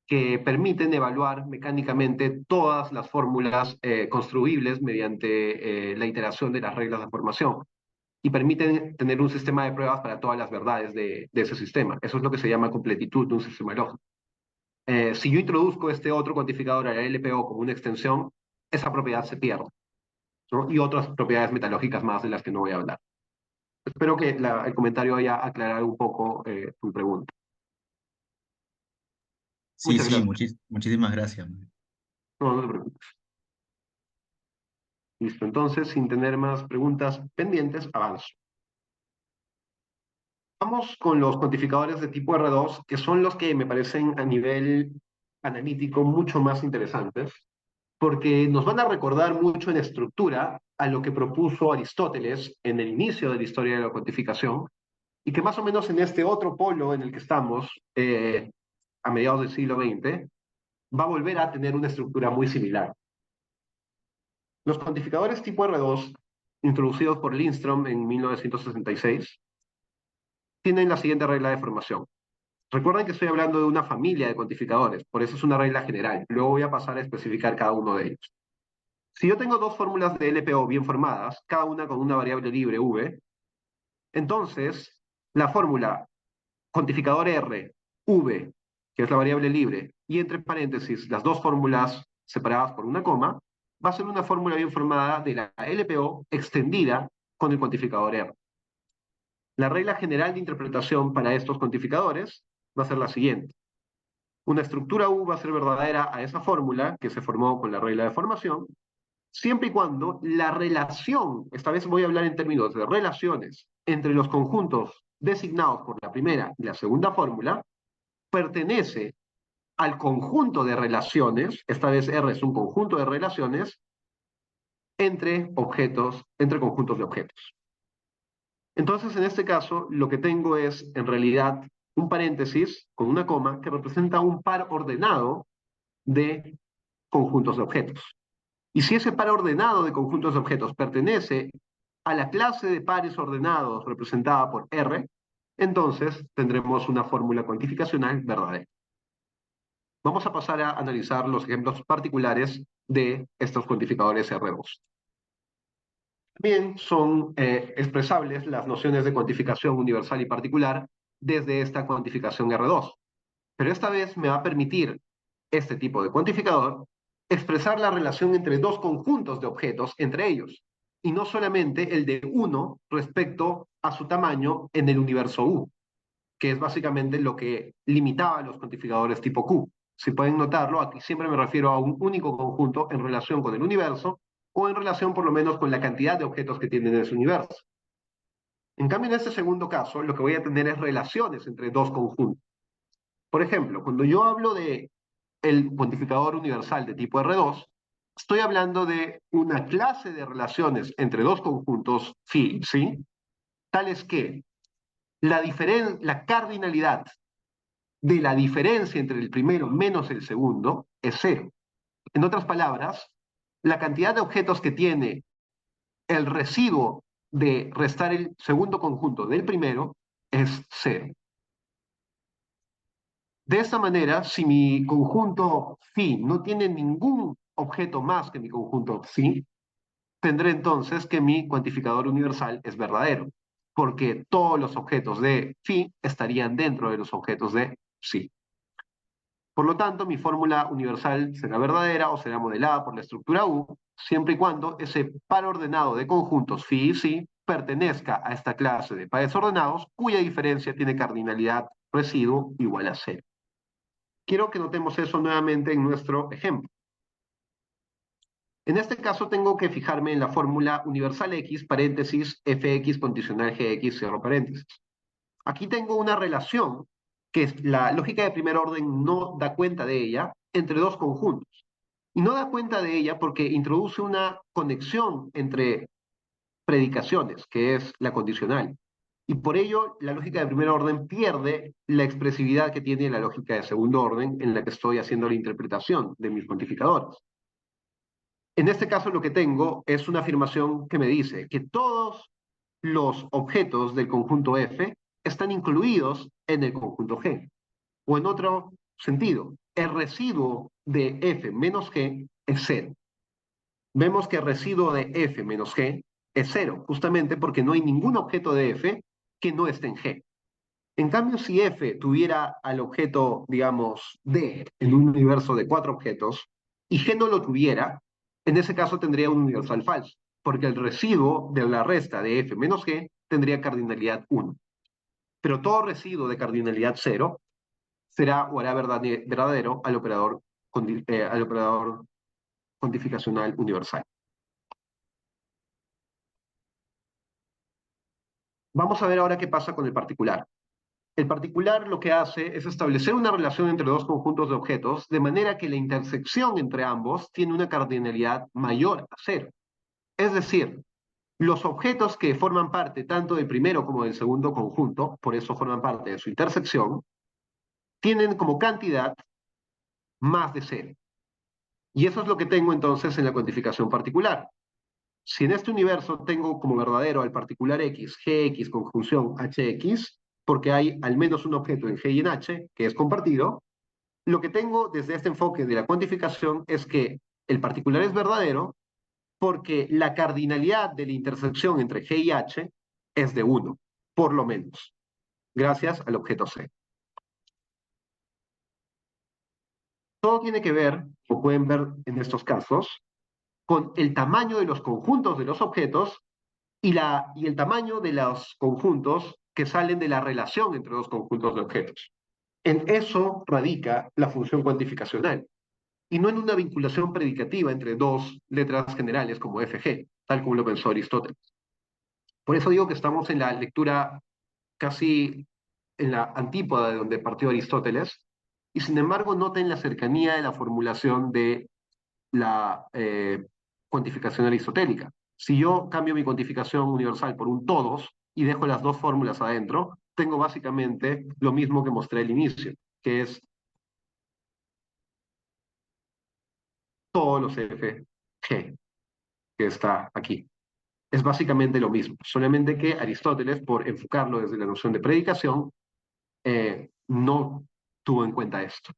S2: que permiten evaluar mecánicamente todas las fórmulas construibles mediante la iteración de las reglas de formación y permiten tener un sistema de pruebas para todas las verdades de ese sistema. Eso es lo que se llama completitud de un sistema lógico. Si yo introduzco este otro cuantificador a la LPO como una extensión, esa propiedad se pierde, ¿no? Y otras propiedades metalógicas más de las que no voy a hablar. Espero que el comentario haya aclarado un poco tu pregunta.
S3: Sí,
S2: Muchas
S3: sí,
S2: gracias.
S3: muchísimas gracias.
S2: No, no te preocupes. Listo, entonces, sin tener más preguntas pendientes, avanzo. Vamos con los cuantificadores de tipo R2, que son los que me parecen a nivel analítico mucho más interesantes, porque nos van a recordar mucho en estructura a lo que propuso Aristóteles en el inicio de la historia de la cuantificación, y que más o menos en este otro polo en el que estamos, a mediados del siglo XX, va a volver a tener una estructura muy similar. Los cuantificadores tipo R2, introducidos por Lindström en 1966, tienen la siguiente regla de formación. Recuerden que estoy hablando de una familia de cuantificadores, por eso es una regla general. Luego voy a pasar a especificar cada uno de ellos. Si yo tengo dos fórmulas de LPO bien formadas, cada una con una variable libre V, entonces la fórmula cuantificador R, V, que es la variable libre, y entre paréntesis las dos fórmulas separadas por una coma, va a ser una fórmula bien formada de la LPO extendida con el cuantificador R. La regla general de interpretación para estos cuantificadores va a ser la siguiente. Una estructura U va a ser verdadera a esa fórmula que se formó con la regla de formación, siempre y cuando la relación, esta vez voy a hablar en términos de relaciones, entre los conjuntos designados por la primera y la segunda fórmula, pertenece al conjunto de relaciones, esta vez R es un conjunto de relaciones, entre objetos, entre conjuntos de objetos. Entonces, en este caso, lo que tengo es, en realidad, un paréntesis con una coma que representa un par ordenado de conjuntos de objetos. Y si ese par ordenado de conjuntos de objetos pertenece a la clase de pares ordenados representada por R, entonces tendremos una fórmula cuantificacional verdadera. Vamos a pasar a analizar los ejemplos particulares de estos cuantificadores R2. También son expresables las nociones de cuantificación universal y particular desde esta cuantificación R2. Pero esta vez me va a permitir este tipo de cuantificador expresar la relación entre dos conjuntos de objetos entre ellos, y no solamente el de uno respecto a su tamaño en el universo U, que es básicamente lo que limitaba a los cuantificadores tipo Q. Si pueden notarlo, aquí siempre me refiero a un único conjunto en relación con el universo, o en relación por lo menos con la cantidad de objetos que tiene en ese universo. En cambio, en este segundo caso, lo que voy a tener es relaciones entre dos conjuntos. Por ejemplo, cuando yo hablo de el cuantificador universal de tipo R2, estoy hablando de una clase de relaciones entre dos conjuntos phi, ¿sí? Tales que la cardinalidad de la diferencia entre el primero menos el segundo es cero. En otras palabras, la cantidad de objetos que tiene el residuo de restar el segundo conjunto del primero es cero. De esta manera, si mi conjunto phi no tiene ningún objeto más que mi conjunto phi, tendré entonces que mi cuantificador universal es verdadero, porque todos los objetos de phi estarían dentro de los objetos de psi. Por lo tanto, mi fórmula universal será verdadera o será modelada por la estructura U, siempre y cuando ese par ordenado de conjuntos phi y psi pertenezca a esta clase de pares ordenados cuya diferencia tiene cardinalidad residuo igual a cero. Quiero que notemos eso nuevamente en nuestro ejemplo. En este caso tengo que fijarme en la fórmula universal x, paréntesis, fx condicional gx, cierro paréntesis. Aquí tengo una relación que es la lógica de primer orden no da cuenta de ella entre dos conjuntos. Y no da cuenta de ella porque introduce una conexión entre predicaciones, que es la condicional. Y por ello, la lógica de primer orden pierde la expresividad que tiene la lógica de segundo orden en la que estoy haciendo la interpretación de mis cuantificadores. En este caso, lo que tengo es una afirmación que me dice que todos los objetos del conjunto F están incluidos en el conjunto G. O en otro sentido, el residuo de F menos G es cero. Vemos que el residuo de F menos G es cero, justamente porque no hay ningún objeto de F que no esté en G. En cambio, si F tuviera al objeto, digamos, D en un universo de 4 objetos y G no lo tuviera, en ese caso tendría un universal falso, porque el residuo de la resta de F menos G tendría cardinalidad 1. Pero todo residuo de cardinalidad 0 será o hará verdadero al operador cuantificacional universal. Vamos a ver ahora qué pasa con el particular. El particular lo que hace es establecer una relación entre dos conjuntos de objetos de manera que la intersección entre ambos tiene una cardinalidad mayor a cero. Es decir, los objetos que forman parte tanto del primero como del segundo conjunto, por eso forman parte de su intersección, tienen como cantidad más de cero. Y eso es lo que tengo entonces en la cuantificación particular. Si en este universo tengo como verdadero al particular X, Gx conjunción Hx, porque hay al menos un objeto en G y en H que es compartido, lo que tengo desde este enfoque de la cuantificación es que el particular es verdadero porque la cardinalidad de la intersección entre G y H es de 1, por lo menos, gracias al objeto C. Todo tiene que ver, como pueden ver en estos casos, con el tamaño de los conjuntos de los objetos y el tamaño de los conjuntos que salen de la relación entre dos conjuntos de objetos. En eso radica la función cuantificacional, y no en una vinculación predicativa entre dos letras generales como FG, tal como lo pensó Aristóteles. Por eso digo que estamos en la lectura casi en la antípoda de donde partió Aristóteles, y sin embargo noten la cercanía de la formulación de la cuantificación aristotélica. Si yo cambio mi cuantificación universal por un todos y dejo las dos fórmulas adentro, tengo básicamente lo mismo que mostré al inicio, que es todos los f g que está aquí. Es básicamente lo mismo, solamente que Aristóteles, por enfocarlo desde la noción de predicación, no tuvo en cuenta esto.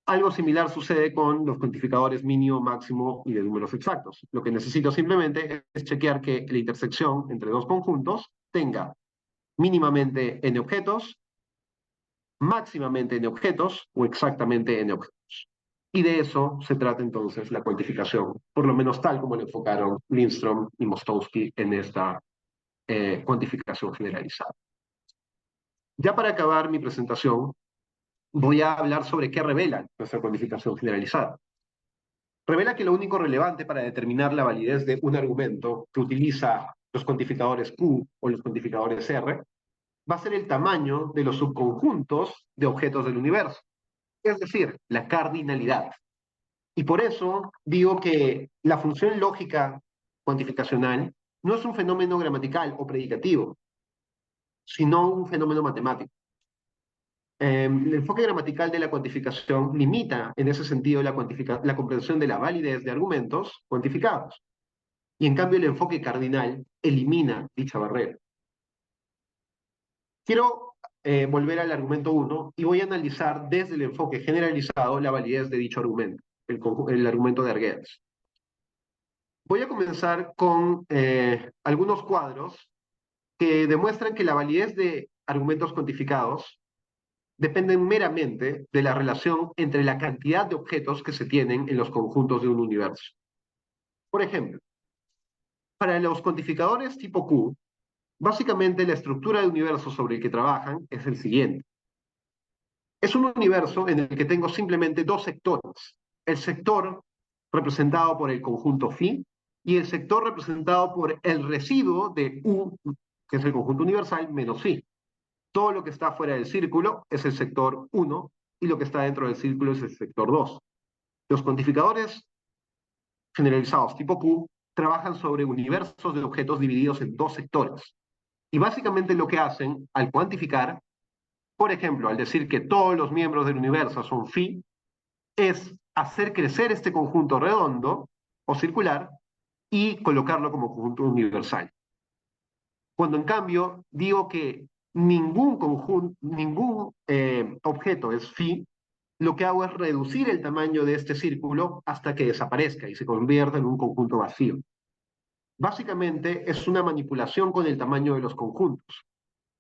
S2: Algo similar sucede con los cuantificadores mínimo, máximo y de números exactos. Lo que necesito simplemente es chequear que la intersección entre dos conjuntos tenga mínimamente n objetos, máximamente n objetos o exactamente n objetos. Y de eso se trata entonces la cuantificación, por lo menos tal como lo enfocaron Lindström y Mostowski en esta cuantificación generalizada. Ya para acabar mi presentación, voy a hablar sobre qué revela nuestra cuantificación generalizada. Revela que lo único relevante para determinar la validez de un argumento que utiliza los cuantificadores Q o los cuantificadores R va a ser el tamaño de los subconjuntos de objetos del universo, es decir, la cardinalidad. Y por eso digo que la función lógica cuantificacional no es un fenómeno gramatical o predicativo, sino un fenómeno matemático. El enfoque gramatical de la cuantificación limita, en ese sentido, la comprensión de la validez de argumentos cuantificados. Y en cambio, el enfoque cardinal elimina dicha barrera. Quiero volver al argumento 1 y voy a analizar desde el enfoque generalizado la validez de dicho argumento, el argumento de Arguedas. Voy a comenzar con algunos cuadros que demuestran que la validez de argumentos cuantificados dependen meramente de la relación entre la cantidad de objetos que se tienen en los conjuntos de un universo. Por ejemplo, para los cuantificadores tipo Q, básicamente la estructura de universo sobre el que trabajan es el siguiente. Es un universo en el que tengo simplemente dos sectores. El sector representado por el conjunto phi y el sector representado por el residuo de U, que es el conjunto universal, menos phi. Todo lo que está fuera del círculo es el sector 1 y lo que está dentro del círculo es el sector 2. Los cuantificadores generalizados tipo Q trabajan sobre universos de objetos divididos en dos sectores. Y básicamente lo que hacen al cuantificar, por ejemplo, al decir que todos los miembros del universo son phi, es hacer crecer este conjunto redondo o circular y colocarlo como conjunto universal. Cuando en cambio digo que ningún objeto es phi, lo que hago es reducir el tamaño de este círculo hasta que desaparezca y se convierta en un conjunto vacío. Básicamente es una manipulación con el tamaño de los conjuntos.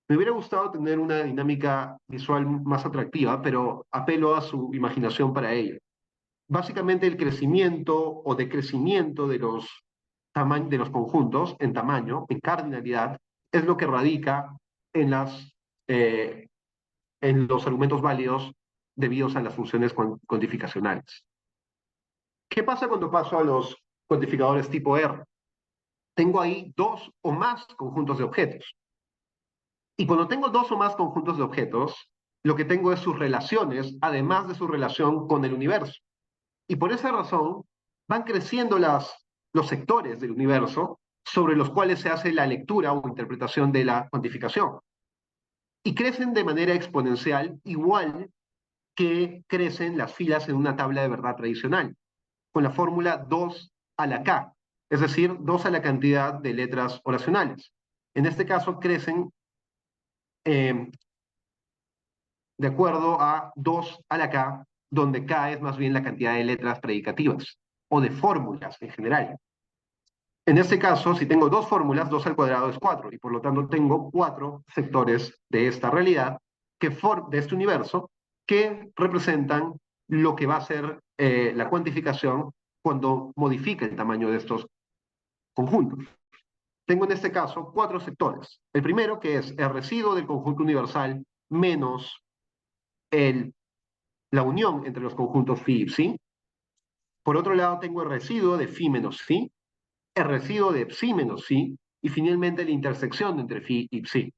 S2: Me hubiera gustado tener una dinámica visual más atractiva, pero apelo a su imaginación para ello. Básicamente el crecimiento o decrecimiento de los conjuntos en tamaño, en cardinalidad, es lo que radica en, eh, en los argumentos válidos debidos a las funciones cuantificacionales. ¿Qué pasa cuando paso a los cuantificadores tipo R? Tengo ahí dos o más conjuntos de objetos. Y cuando tengo dos o más conjuntos de objetos, lo que tengo es sus relaciones, además de su relación con el universo. Y por esa razón van creciendo los sectores del universo sobre los cuales se hace la lectura o interpretación de la cuantificación. Y crecen de manera exponencial, igual que crecen las filas en una tabla de verdad tradicional, con la fórmula 2 a la k, es decir, 2 a la cantidad de letras oracionales. En este caso crecen eh, de acuerdo a 2 a la k, donde k es más bien la cantidad de letras predicativas o de fórmulas en general. En este caso, si tengo dos fórmulas, 2 al cuadrado es 4, y por lo tanto tengo 4 sectores de esta realidad, de este universo, que representan lo que va a ser la cuantificación cuando modifique el tamaño de estos conjuntos. Tengo en este caso 4 sectores. El primero, que es el residuo del conjunto universal menos el, la unión entre los conjuntos phi y psi. Por otro lado, tengo el residuo de phi menos psi, el residuo de psi menos psi, y finalmente la intersección entre phi y psi.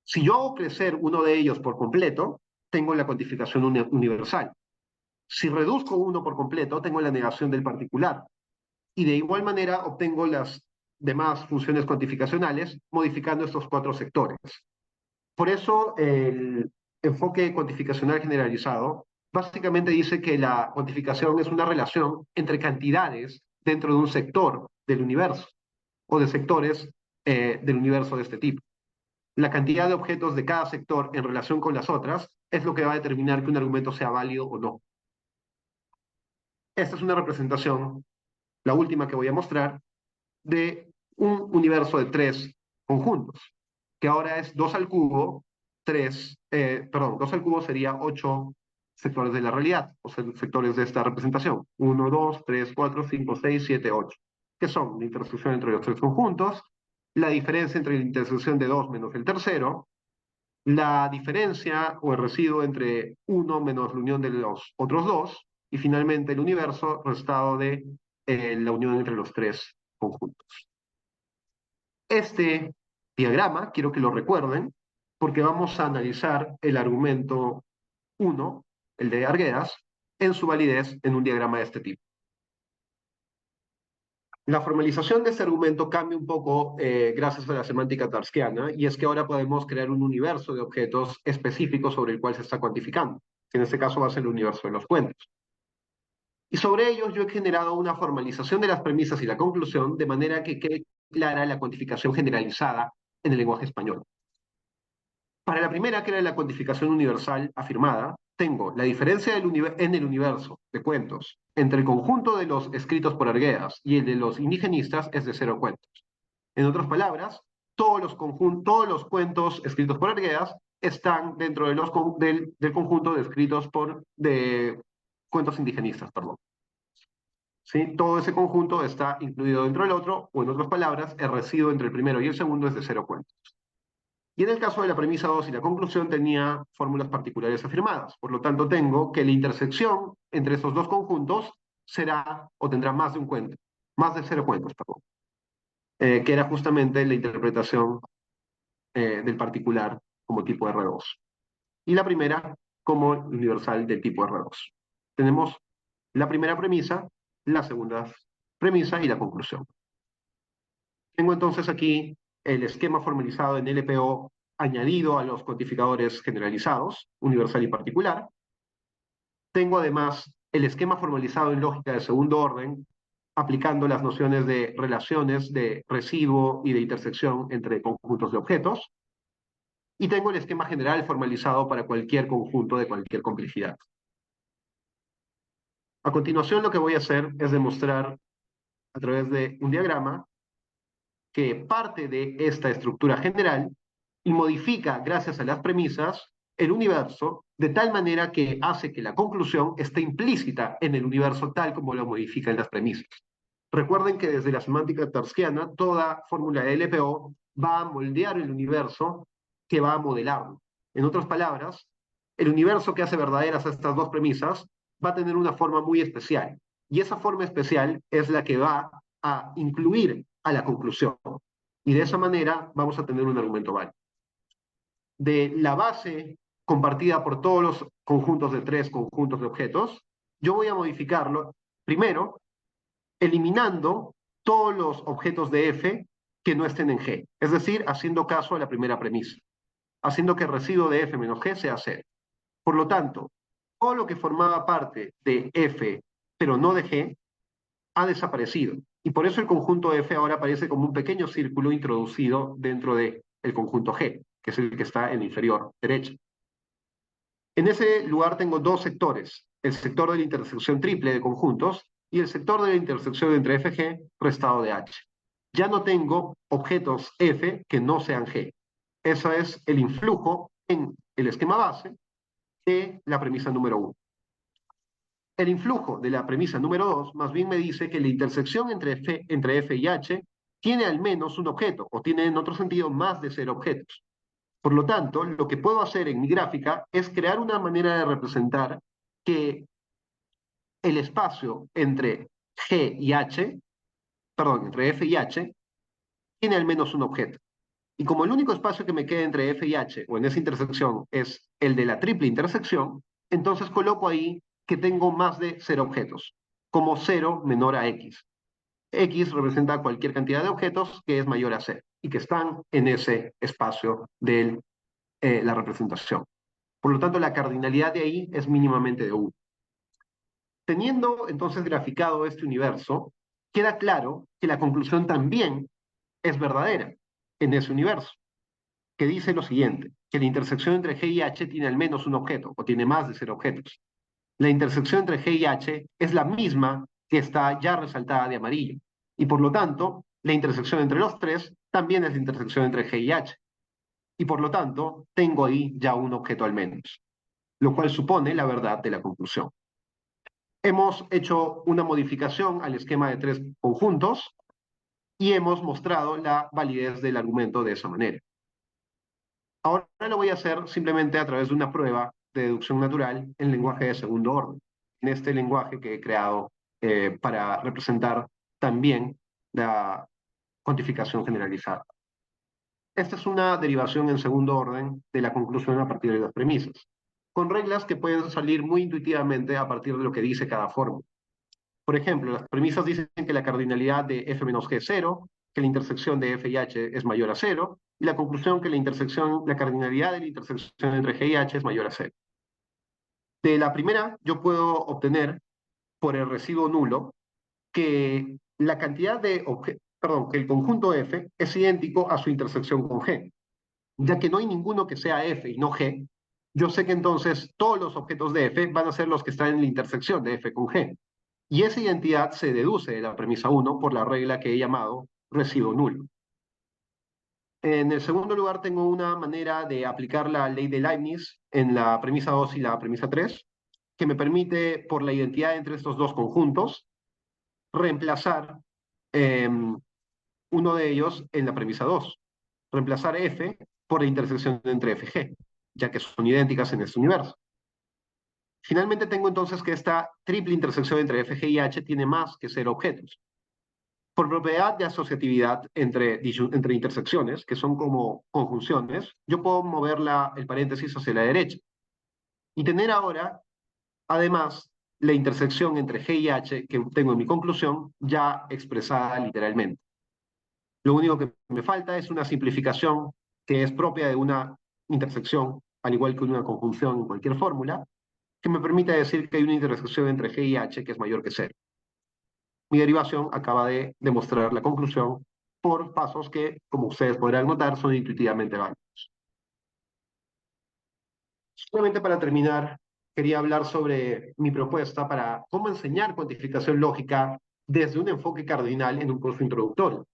S2: Si yo hago crecer uno de ellos por completo, tengo la cuantificación universal. Si reduzco uno por completo, tengo la negación del particular. Y de igual manera obtengo las demás funciones cuantificacionales modificando estos 4 sectores. Por eso el enfoque cuantificacional generalizado básicamente dice que la cuantificación es una relación entre cantidades dentro de un sector del universo o de sectores del universo de este tipo. La cantidad de objetos de cada sector en relación con las otras es lo que va a determinar que un argumento sea válido o no. Esta es una representación, la última que voy a mostrar, de un universo de 3 conjuntos, que ahora es 2 al cubo, 2 al cubo sería 8 sectores de la realidad, o sectores de esta representación. 1, 2, 3, 4, 5, 6, 7, 8, que son la intersección entre los 3 conjuntos, la diferencia entre la intersección de 2 menos el tercero, la diferencia o el residuo entre 1 menos la unión de los otros dos, y finalmente el universo restado de la unión entre los 3 conjuntos. Este diagrama, quiero que lo recuerden, porque vamos a analizar el argumento 1, el de Arguedas, en su validez en un diagrama de este tipo. La formalización de este argumento cambia un poco gracias a la semántica tarskiana, y es que ahora podemos crear un universo de objetos específicos sobre el cual se está cuantificando, que en este caso va a ser el universo de los cuentos. Y sobre ellos yo he generado una formalización de las premisas y la conclusión de manera que quede clara la cuantificación generalizada en el lenguaje español. Para la primera, que era la cuantificación universal afirmada, tengo la diferencia en el universo de cuentos entre el conjunto de los escritos por Arguedas y el de los indigenistas es de 0 cuentos. En otras palabras, todos los cuentos escritos por Arguedas están dentro de del conjunto de escritos de cuentos indigenistas, perdón. ¿Sí? Todo ese conjunto está incluido dentro del otro, o en otras palabras, el residuo entre el primero y el segundo es de 0 cuentos. Y en el caso de la premisa 2 y la conclusión tenía fórmulas particulares afirmadas. Por lo tanto, tengo que la intersección entre esos dos conjuntos será o tendrá más de un cuento, más de 0 cuentos, perdón, que era justamente la interpretación del particular como tipo R2. Y la primera como universal del tipo R2. Tenemos la primera premisa, la segunda premisa y la conclusión. Tengo entonces aquí el esquema formalizado en LPO añadido a los cuantificadores generalizados, universal y particular. Tengo además el esquema formalizado en lógica de segundo orden, aplicando las nociones de relaciones de residuo y de intersección entre conjuntos de objetos. Y tengo el esquema general formalizado para cualquier conjunto de cualquier complejidad. A continuación, lo que voy a hacer es demostrar a través de un diagrama que parte de esta estructura general y modifica, gracias a las premisas, el universo de tal manera que hace que la conclusión esté implícita en el universo tal como lo modifican las premisas. Recuerden que desde la semántica tarskiana, toda fórmula de LPO va a moldear el universo que va a modelarlo. En otras palabras, el universo que hace verdaderas estas dos premisas va a tener una forma muy especial. Y esa forma especial es la que va a incluir a la conclusión. Y de esa manera vamos a tener un argumento válido. de la base compartida por todos los conjuntos de 3 conjuntos de objetos, yo voy a modificarlo primero eliminando todos los objetos de F que no estén en G, es decir, haciendo caso a la primera premisa, haciendo que el residuo de F menos G sea 0. Por lo tanto, todo lo que formaba parte de F, pero no de G, ha desaparecido. Y por eso el conjunto F ahora aparece como un pequeño círculo introducido dentro del conjunto G, que es el que está en la inferior derecha. En ese lugar tengo dos sectores, el sector de la intersección triple de conjuntos y el sector de la intersección entre F y G restado de H. Ya no tengo objetos F que no sean G. Eso es el influjo en el esquema base de la premisa número 1. El influjo de la premisa número 2 más bien me dice que la intersección entre F y H tiene al menos un objeto, o tiene en otro sentido más de 0 objetos. Por lo tanto, lo que puedo hacer en mi gráfica es crear una manera de representar que el espacio entre G y H, perdón, entre F y H, tiene al menos un objeto. Y como el único espacio que me queda entre F y H, o en esa intersección, es el de la triple intersección, entonces coloco ahí que tengo más de 0 objetos, como 0 menor a X. X representa cualquier cantidad de objetos que es mayor a 0 y que están en ese espacio de la representación. Por lo tanto, la cardinalidad de ahí es mínimamente de 1. Teniendo entonces graficado este universo, queda claro que la conclusión también es verdadera en ese universo, que dice lo siguiente, que la intersección entre G y H tiene al menos un objeto, o tiene más de 0 objetos. La intersección entre G y H es la misma que está ya resaltada de amarillo, y por lo tanto, la intersección entre los tres también es la intersección entre G y H, y por lo tanto, tengo ahí ya un objeto al menos, lo cual supone la verdad de la conclusión. Hemos hecho una modificación al esquema de 3 conjuntos y hemos mostrado la validez del argumento de esa manera. Ahora lo voy a hacer simplemente a través de una prueba de deducción natural en lenguaje de segundo orden, en este lenguaje que he creado para representar también la cuantificación generalizada. Esta es una derivación en segundo orden de la conclusión a partir de las premisas, con reglas que pueden salir muy intuitivamente a partir de lo que dice cada fórmula. Por ejemplo, las premisas dicen que la cardinalidad de F menos G es 0, que la intersección de F y H es mayor a 0, y la conclusión que la cardinalidad de la intersección entre G y H es mayor a 0. De la primera, yo puedo obtener, por el residuo nulo, que la cantidad de que el conjunto F es idéntico a su intersección con G. Ya que no hay ninguno que sea F y no G, yo sé que entonces todos los objetos de F van a ser los que están en la intersección de F con G. Y esa identidad se deduce de la premisa 1 por la regla que he llamado residuo nulo. En el segundo lugar, tengo una manera de aplicar la ley de Leibniz en la premisa 2 y la premisa 3, que me permite, por la identidad entre estos dos conjuntos, reemplazar uno de ellos en la premisa 2. Reemplazar F por la intersección entre F y G, ya que son idénticas en este universo. Finalmente tengo entonces que esta triple intersección entre F, G y H tiene más que 0 objetos. Por propiedad de asociatividad entre intersecciones, que son como conjunciones, yo puedo mover el paréntesis hacia la derecha y tener ahora, además, la intersección entre G y H que tengo en mi conclusión ya expresada literalmente. Lo único que me falta es una simplificación que es propia de una intersección, al igual que una conjunción en cualquier fórmula, que me permite decir que hay una intersección entre G y H que es mayor que 0. Mi derivación acaba de demostrar la conclusión por pasos que, como ustedes podrán notar, son intuitivamente válidos. Solamente para terminar, quería hablar sobre mi propuesta para cómo enseñar cuantificación lógica desde un enfoque cardinal en un curso introductorio.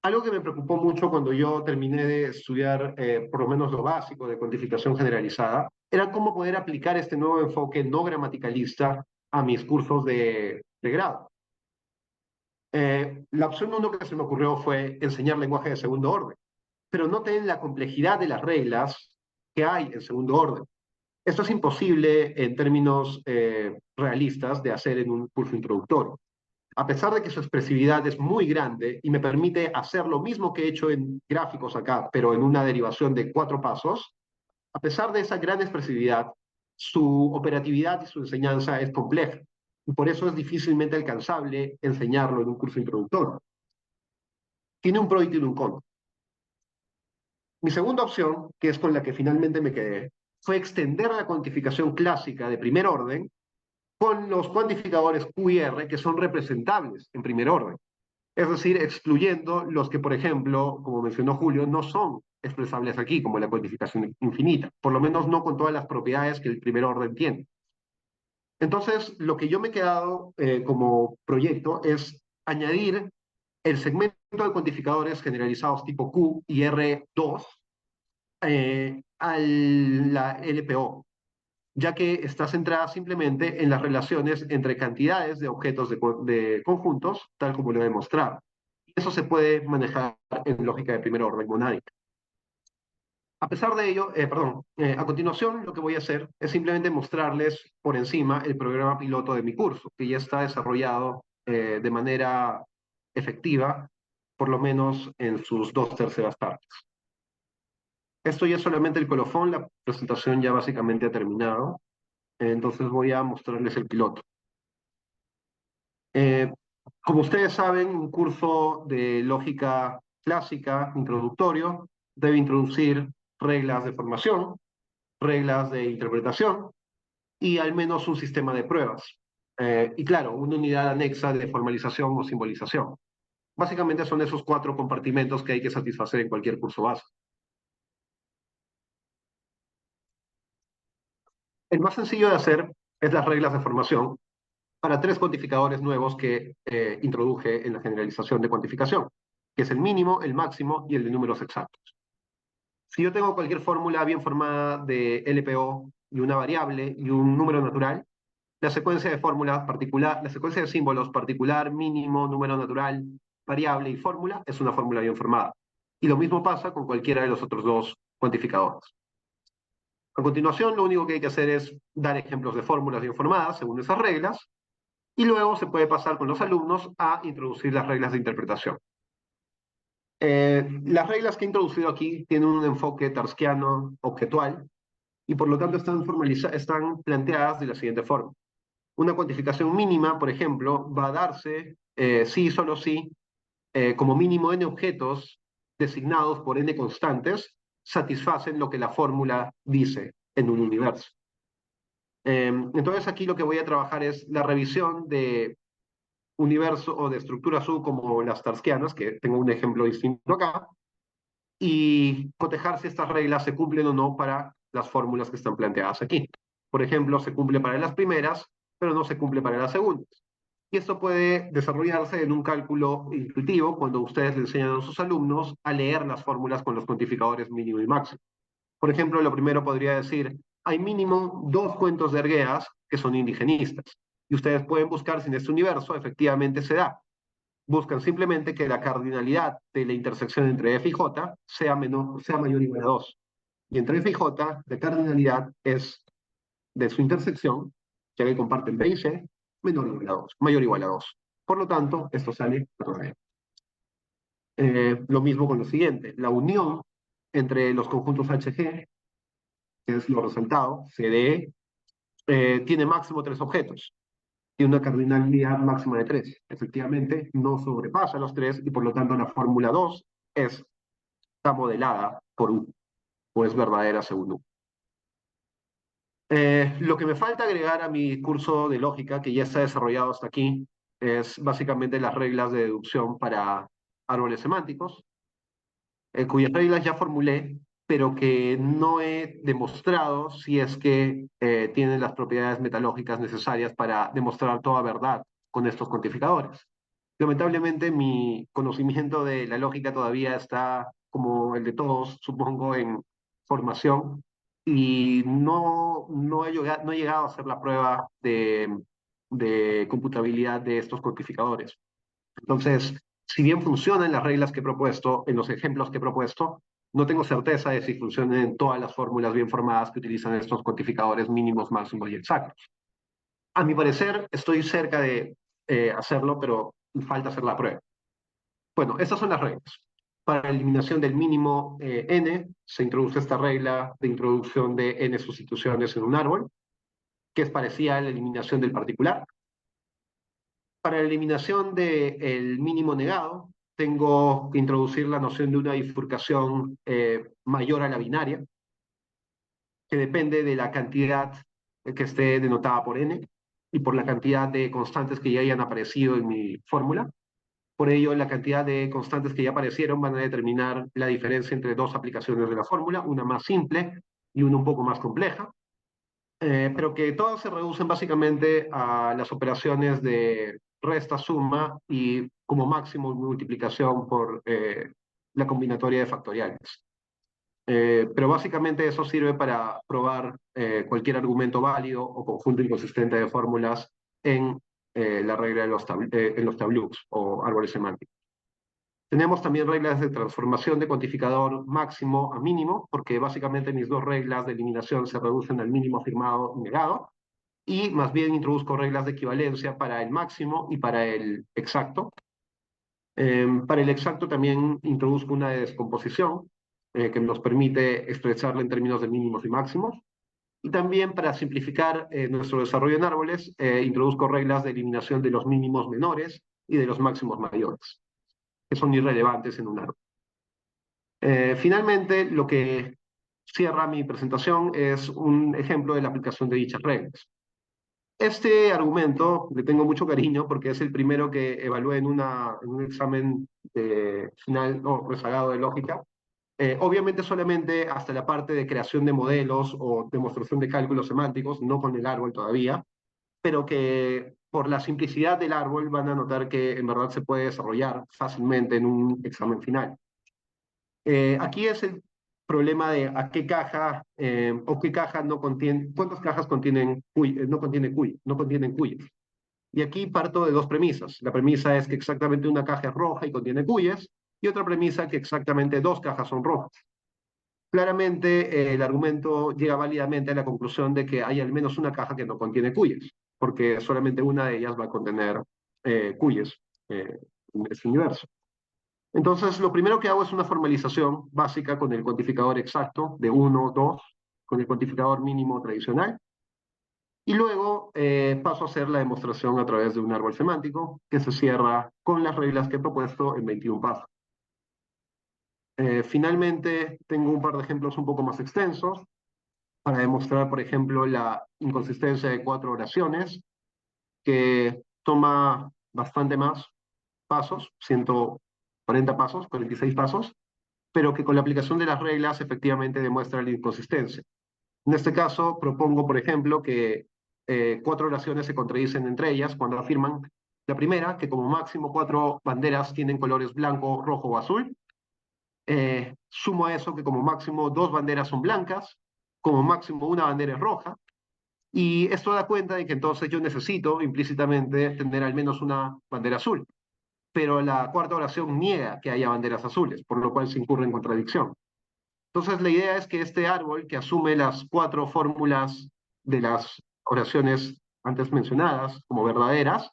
S2: Algo que me preocupó mucho cuando yo terminé de estudiar por lo menos lo básico de cuantificación generalizada, era cómo poder aplicar este nuevo enfoque no gramaticalista a mis cursos de grado. La opción 1 que se me ocurrió fue enseñar lenguaje de segundo orden, pero noten la complejidad de las reglas que hay en segundo orden. Esto es imposible en términos realistas de hacer en un curso introductorio. A pesar de que su expresividad es muy grande y me permite hacer lo mismo que he hecho en gráficos acá, pero en una derivación de 4 pasos, a pesar de esa gran expresividad, su operatividad y su enseñanza es compleja. Y por eso es difícilmente alcanzable enseñarlo en un curso introductorio. Tiene un pro y tiene un contra. Mi segunda opción, que es con la que finalmente me quedé, fue extender la cuantificación clásica de primer orden con los cuantificadores Q y R que son representables en primer orden. Es decir, excluyendo los que, por ejemplo, como mencionó Julio, no son expresables aquí, como la cuantificación infinita, por lo menos no con todas las propiedades que el primer orden tiene. Entonces, lo que yo me he quedado como proyecto es añadir el segmento de cuantificadores generalizados tipo Q y R2 a la LPO, ya que está centrada simplemente en las relaciones entre cantidades de objetos de conjuntos, tal como lo he demostrado. Eso se puede manejar en lógica de primer orden monádica. A pesar de ello, a continuación lo que voy a hacer es simplemente mostrarles por encima el programa piloto de mi curso, que ya está desarrollado de manera efectiva, por lo menos en sus 2/3 partes. Esto ya es solamente el colofón, la presentación ya básicamente ha terminado, entonces voy a mostrarles el piloto. Eh, Como ustedes saben, un curso de lógica clásica introductorio debe introducir reglas de formación, reglas de interpretación y al menos un sistema de pruebas. Y claro, una unidad anexa de formalización o simbolización. Básicamente son esos 4 compartimentos que hay que satisfacer en cualquier curso básico. El más sencillo de hacer es las reglas de formación para 3 cuantificadores nuevos que introduje en la generalización de cuantificación, que es el mínimo, el máximo y el de números exactos. Si yo tengo cualquier fórmula bien formada de LPO y una variable y un número natural, la secuencia de fórmulas particular, la secuencia de símbolos particular, mínimo, número natural, variable y fórmula es una fórmula bien formada. Y lo mismo pasa con cualquiera de los otros 2 cuantificadores. A continuación, lo único que hay que hacer es dar ejemplos de fórmulas bien formadas según esas reglas, y luego se puede pasar con los alumnos a introducir las reglas de interpretación. Las reglas que he introducido aquí tienen un enfoque tarskiano objetual y por lo tanto están planteadas de la siguiente forma. Una cuantificación mínima, por ejemplo, va a darse si y solo si, como mínimo n objetos designados por n constantes satisfacen lo que la fórmula dice en un universo. Entonces aquí lo que voy a trabajar es la revisión de universo o de estructuras U como las tarskianas, que tengo un ejemplo distinto acá, y cotejar si estas reglas se cumplen o no para las fórmulas que están planteadas aquí. Por ejemplo, se cumple para las primeras, pero no se cumple para las segundas. Y esto puede desarrollarse en un cálculo intuitivo cuando ustedes le enseñan a sus alumnos a leer las fórmulas con los cuantificadores mínimo y máximo. Por ejemplo, lo primero podría decir, hay mínimo 2 cuentos de ergueas que son indigenistas. Y ustedes pueden buscar si en este universo efectivamente se da. Buscan simplemente que la cardinalidad de la intersección entre F y J sea mayor o igual a 2. Y entre F y J, la cardinalidad es de su intersección, ya que comparten B y C, menor o igual a 2, mayor o igual a 2. Por lo tanto, esto sale 4. Lo mismo con lo siguiente, la unión entre los conjuntos HG, que es lo resaltado, CDE, tiene máximo 3 objetos. Tiene una cardinalidad máxima de 3. Efectivamente, no sobrepasa los 3 y por lo tanto la fórmula 2 está modelada por U, o es verdadera según U. Lo que me falta agregar a mi curso de lógica, que ya está desarrollado hasta aquí, es básicamente las reglas de deducción para árboles semánticos, cuyas reglas ya formulé, pero que no he demostrado si es que tienen las propiedades metalógicas necesarias para demostrar toda verdad con estos cuantificadores. Lamentablemente, mi conocimiento de la lógica todavía está, como el de todos, supongo, en formación y no he llegado a hacer la prueba de computabilidad de estos cuantificadores. Entonces, si bien funcionan las reglas que he propuesto, en los ejemplos que he propuesto, no tengo certeza de si funcionan en todas las fórmulas bien formadas que utilizan estos cuantificadores mínimos, máximos y exactos. A mi parecer, estoy cerca de hacerlo, pero falta hacer la prueba. Bueno, estas son las reglas. Para la eliminación del mínimo n, se introduce esta regla de introducción de n sustituciones en un árbol, que es parecida a la eliminación del particular. Para la eliminación del mínimo negado, tengo que introducir la noción de una bifurcación mayor a la binaria, que depende de la cantidad que esté denotada por n y por la cantidad de constantes que ya hayan aparecido en mi fórmula. Por ello, la cantidad de constantes que ya aparecieron van a determinar la diferencia entre dos aplicaciones de la fórmula, una más simple y una un poco más compleja, pero que todas se reducen básicamente a las operaciones de resta, suma y como máximo multiplicación por la combinatoria de factoriales. Pero básicamente eso sirve para probar cualquier argumento válido o conjunto inconsistente de fórmulas en la regla de en los tablux o árboles semánticos. Tenemos también reglas de transformación de cuantificador máximo a mínimo, porque básicamente mis dos reglas de eliminación se reducen al mínimo afirmado y negado, y más bien introduzco reglas de equivalencia para el máximo y para el exacto. Para el exacto también introduzco una de descomposición que nos permite expresarla en términos de mínimos y máximos. Y también para simplificar nuestro desarrollo en árboles, introduzco reglas de eliminación de los mínimos menores y de los máximos mayores, que son irrelevantes en un árbol. Finalmente, lo que cierra mi presentación es un ejemplo de la aplicación de dichas reglas. Este argumento le tengo mucho cariño porque es el primero que evalué en un examen final o rezagado de lógica. Obviamente solamente hasta la parte de creación de modelos o demostración de cálculos semánticos, no con el árbol todavía, pero que por la simplicidad del árbol van a notar que en verdad se puede desarrollar fácilmente en un examen final. Aquí es el problema de a qué caja o qué caja no contiene, cuántas cajas contienen no contienen cuyes. Y aquí parto de dos premisas. La premisa es que exactamente una caja es roja y contiene cuyes, y otra premisa que exactamente dos cajas son rojas. Claramente el argumento llega válidamente a la conclusión de que hay al menos una caja que no contiene cuyes, porque solamente una de ellas va a contener cuyes en este universo. Entonces, lo primero que hago es una formalización básica con el cuantificador exacto de 1, 2, con el cuantificador mínimo tradicional, y luego paso a hacer la demostración a través de un árbol semántico que se cierra con las reglas que he propuesto en 21 pasos. Finalmente, tengo un par de ejemplos un poco más extensos para demostrar, por ejemplo, la inconsistencia de 4 oraciones, que toma bastante más pasos, 140 pasos, 46 pasos, pero que con la aplicación de las reglas efectivamente demuestra la inconsistencia. En este caso, propongo, por ejemplo, que 4 oraciones se contradicen entre ellas cuando afirman la primera, que como máximo 4 banderas tienen colores blanco, rojo o azul. Sumo a eso que como máximo 2 banderas son blancas, como máximo una bandera es roja, y esto da cuenta de que entonces yo necesito implícitamente tener al menos una bandera azul. Pero la cuarta oración niega que haya banderas azules, por lo cual se incurre en contradicción. Entonces, la idea es que este árbol, que asume las 4 fórmulas de las oraciones antes mencionadas como verdaderas,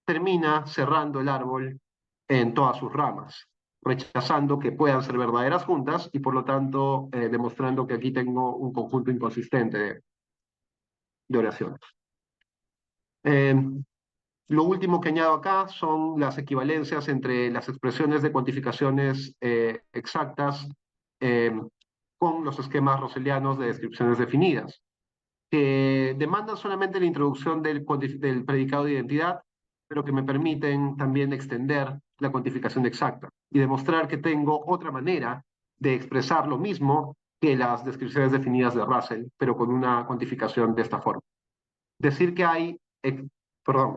S2: termina cerrando el árbol en todas sus ramas, rechazando que puedan ser verdaderas juntas y por lo tanto demostrando que aquí tengo un conjunto inconsistente de oraciones. Lo último que añado acá son las equivalencias entre las expresiones de cuantificaciones exactas con los esquemas roselianos de descripciones definidas, que demandan solamente la introducción del predicado de identidad, pero que me permiten también extender la cuantificación exacta y demostrar que tengo otra manera de expresar lo mismo que las descripciones definidas de Russell, pero con una cuantificación de esta forma. Decir que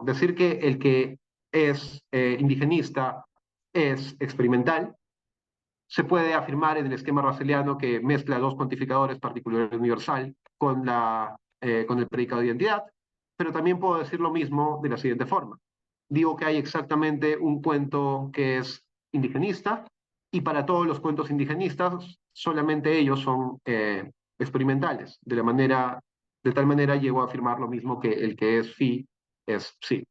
S2: decir que el que es indigenista es experimental, se puede afirmar en el esquema russelliano que mezcla dos cuantificadores, particular y universal, con el predicado de identidad, pero también puedo decir lo mismo de la siguiente forma. Digo que hay exactamente un cuento que es indigenista, y para todos los cuentos indigenistas, solamente ellos son experimentales. De tal manera llego a afirmar lo mismo que el que es phi es psi.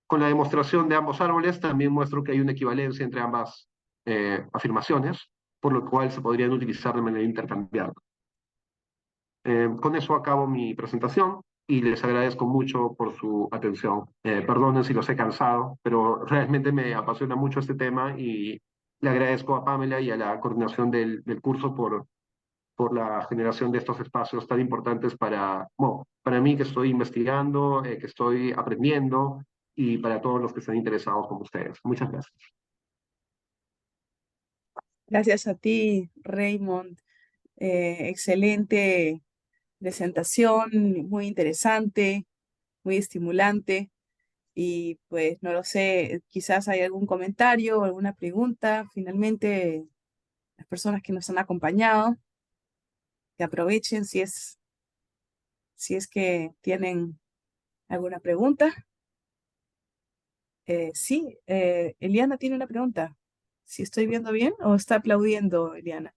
S2: Con la demostración de ambos árboles también muestro que hay una equivalencia entre ambas afirmaciones, por lo cual se podrían utilizar de manera intercambiable. Con eso acabo mi presentación y les agradezco mucho por su atención. Perdonen si los he cansado, pero realmente me apasiona mucho este tema y le agradezco a Pamela y a la coordinación del curso por la generación de estos espacios tan importantes para, bueno, para mí que estoy investigando, que estoy aprendiendo y para todos los que están interesados como ustedes. Muchas gracias.
S1: Gracias a ti, Raymond. Excelente presentación, muy interesante, muy estimulante. Y pues no lo sé, quizás hay algún comentario o alguna pregunta. Finalmente, las personas que nos han acompañado, que aprovechen si es que tienen alguna pregunta. Sí, Eliana tiene una pregunta. Si estoy viendo bien o está aplaudiendo, Eliana.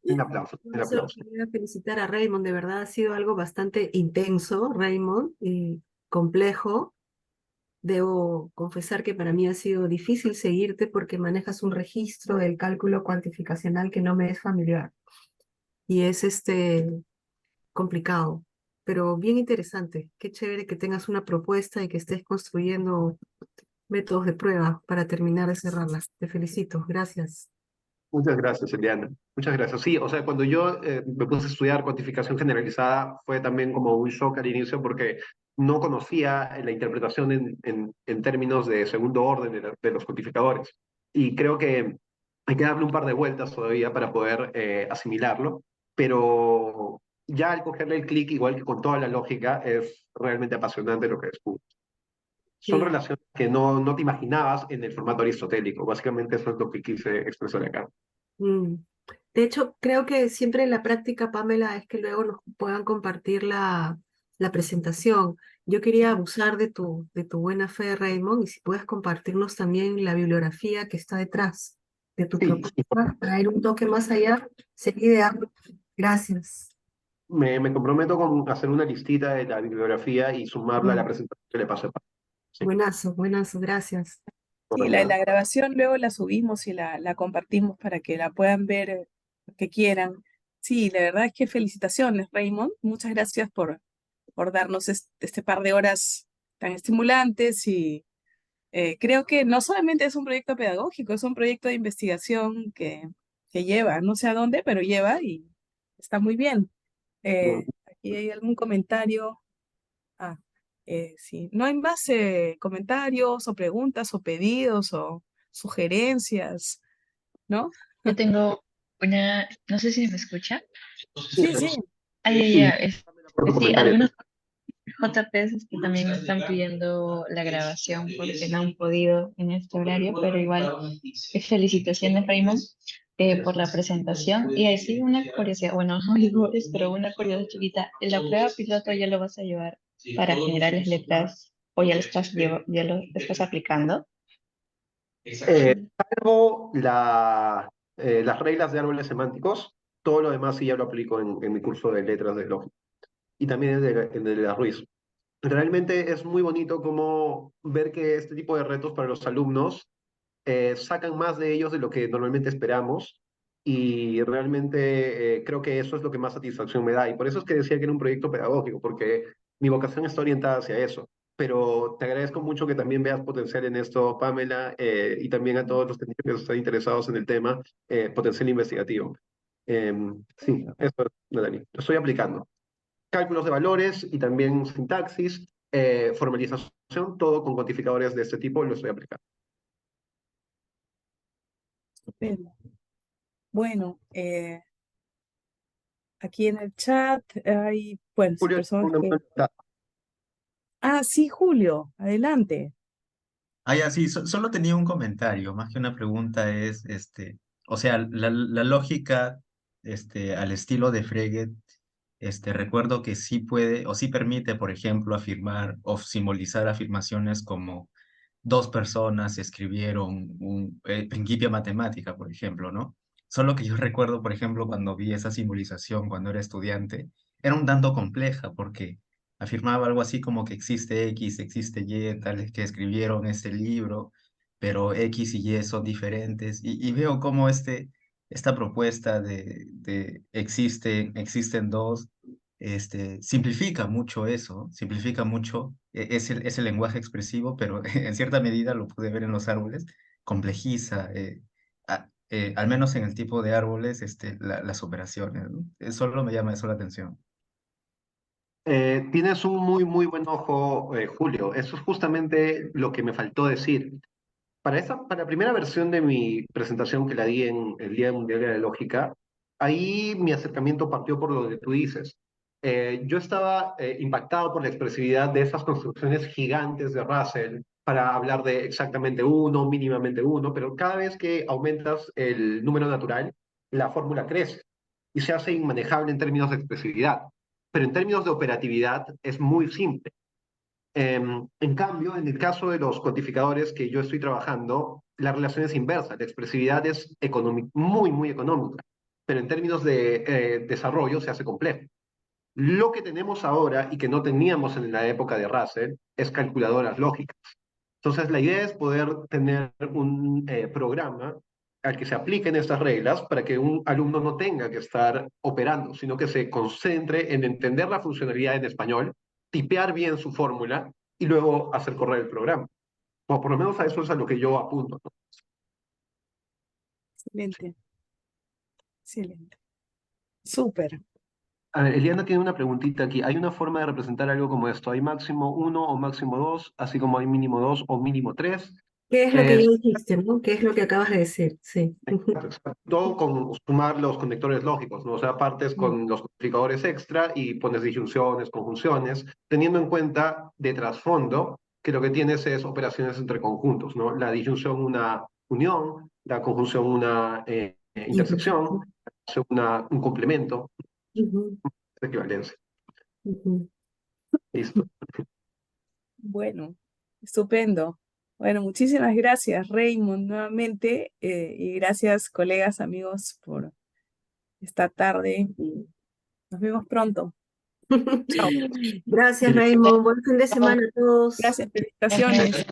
S2: Un aplauso, un
S4: Yo solo
S2: aplauso.
S4: quería felicitar a Raymond, de verdad ha sido algo bastante intenso, Raymond, y complejo. Debo confesar que para mí ha sido difícil seguirte porque manejas un registro del cálculo cuantificacional que no me es familiar y es complicado, pero bien interesante. Qué chévere que tengas una propuesta y que estés construyendo métodos de prueba para terminar de cerrarla. Te felicito, gracias.
S2: Muchas gracias, Eliana. Muchas gracias. Sí, o sea, cuando yo me puse a estudiar cuantificación generalizada fue también como un shock al inicio porque no conocía la interpretación en términos de segundo orden de los cuantificadores. Y creo que hay que darle un par de vueltas todavía para poder asimilarlo, pero ya al cogerle el clic, igual que con toda la lógica, es realmente apasionante lo que descubres. Son
S4: Sí.
S2: relaciones que no te imaginabas en el formato aristotélico. Básicamente eso es lo que quise expresar acá.
S4: Mm. De hecho, creo que siempre en la práctica, Pamela, es que luego nos puedan compartir la presentación. Yo quería abusar de tu buena fe, Raymond, y si puedes compartirnos también la bibliografía que está detrás de tu
S2: Sí, sí,
S4: propuesta para ir un toque más allá, sería ideal. Gracias.
S2: me comprometo con hacer una listita de la bibliografía y sumarla a la
S4: Mm.
S2: presentación que le pasé. Sí,
S4: Buenazo, buenazo, gracias.
S1: Sí,
S2: correcto.
S1: la grabación luego la subimos y la compartimos para que la puedan ver los que quieran. Sí, la verdad es que felicitaciones, Raymond. Muchas gracias por darnos este par de horas tan estimulantes y creo que no solamente es un proyecto pedagógico, es un proyecto de investigación que lleva, no sé a dónde, pero lleva y está muy bien. Aquí hay algún comentario. Ah, sí. ¿No hay más comentarios o preguntas o pedidos o sugerencias? ¿No?
S5: Yo tengo una, no sé si me escucha.
S1: Sí, sí.
S5: Ahí
S2: Sí,
S5: ya,
S2: por tu
S5: sí,
S2: comentario.
S5: algunos JPs que también me están pidiendo la grabación porque no han podido en este horario, pero igual, felicitaciones, Raymond, por la presentación. Y así una curiosidad, bueno, no iguales, pero una curiosidad chiquita. ¿La prueba piloto ya lo vas a llevar para generales letras o ya lo estás, ya lo estás aplicando?
S2: Salvo las reglas de árboles semánticos, todo lo demás sí ya lo aplico en mi curso de letras de lógica y también en el de la Ruiz. Realmente es muy bonito como ver que este tipo de retos para los alumnos sacan más de ellos de lo que normalmente esperamos y realmente creo que eso es lo que más satisfacción me da y por eso es que decía que era un proyecto pedagógico, porque mi vocación está orientada hacia eso. Pero te agradezco mucho que también veas potencial en esto, Pamela, y también a todos los que están interesados en el tema, potencial investigativo. Sí, eso es, Melanie. Lo estoy aplicando. Cálculos de valores y también sintaxis, formalización, todo con cuantificadores de este tipo lo estoy aplicando.
S1: Estupendo. Bueno, aquí en el chat hay, bueno,
S2: Julio,
S1: personas
S2: una
S1: que...
S2: pregunta.
S1: Ah, sí, Julio, adelante.
S3: Ah, ya, sí, solo tenía un comentario, más que una pregunta es, o sea, la lógica, al estilo de Frege, recuerdo que sí puede o sí permite, por ejemplo, afirmar o simbolizar afirmaciones como dos personas escribieron un Principia Matemática, por ejemplo, ¿no? Solo que yo recuerdo, por ejemplo, cuando vi esa simbolización cuando era estudiante, era un tanto compleja porque afirmaba algo así como que existe X, existe Y, tales que escribieron este libro, pero X y Y son diferentes. Y veo cómo esta propuesta de existen dos, simplifica mucho eso, simplifica mucho ese lenguaje expresivo, pero en cierta medida lo pude ver en los árboles, complejiza, al menos en el tipo de árboles, las operaciones, ¿no? Solo me llama eso la atención.
S2: Tienes un muy, muy buen ojo, Julio. Eso es justamente lo que me faltó decir. Para la primera versión de mi presentación que la di en el Día Mundial de la Lógica, ahí mi acercamiento partió por lo que tú dices. Yo estaba impactado por la expresividad de esas construcciones gigantes de Russell para hablar de exactamente uno, mínimamente uno, pero cada vez que aumentas el número natural, la fórmula crece y se hace inmanejable en términos de expresividad. Pero en términos de operatividad es muy simple. En cambio, en el caso de los cuantificadores que yo estoy trabajando, la relación es inversa. La expresividad es muy, muy económica, pero en términos de desarrollo se hace complejo. Lo que tenemos ahora y que no teníamos en la época de Russell es calculadoras lógicas. Entonces, la idea es poder tener un programa al que se apliquen estas reglas para que un alumno no tenga que estar operando, sino que se concentre en entender la funcionalidad en español, tipear bien su fórmula y luego hacer correr el programa. O por lo menos a eso es a lo que yo apunto, ¿no?
S1: Excelente, excelente. Súper.
S2: A ver, Eliana tiene una preguntita aquí. ¿Hay una forma de representar algo como esto? ¿Hay máximo uno o máximo dos, así como hay mínimo dos o mínimo tres?
S4: ¿Qué es lo que ya dijiste, no? ¿Qué es lo que acabas de decir? Sí.
S2: Todo con sumar los conectores lógicos, ¿no? O sea, partes con los codificadores extra y pones disyunciones, conjunciones, teniendo en cuenta de trasfondo que lo que tienes es operaciones entre conjuntos, ¿no? La disyunción una unión, la conjunción una intersección, un complemento,
S4: Ujú,
S2: equivalencia.
S4: ujú.
S2: Listo.
S1: Bueno, estupendo. Bueno, muchísimas gracias, Raymond, nuevamente, y gracias, colegas, amigos, por esta tarde. Nos vemos pronto. Chao.
S4: Gracias, Raymond. Buen fin de semana a todos.
S1: Gracias, felicitaciones.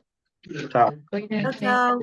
S2: Chao.
S4: Chao, chao.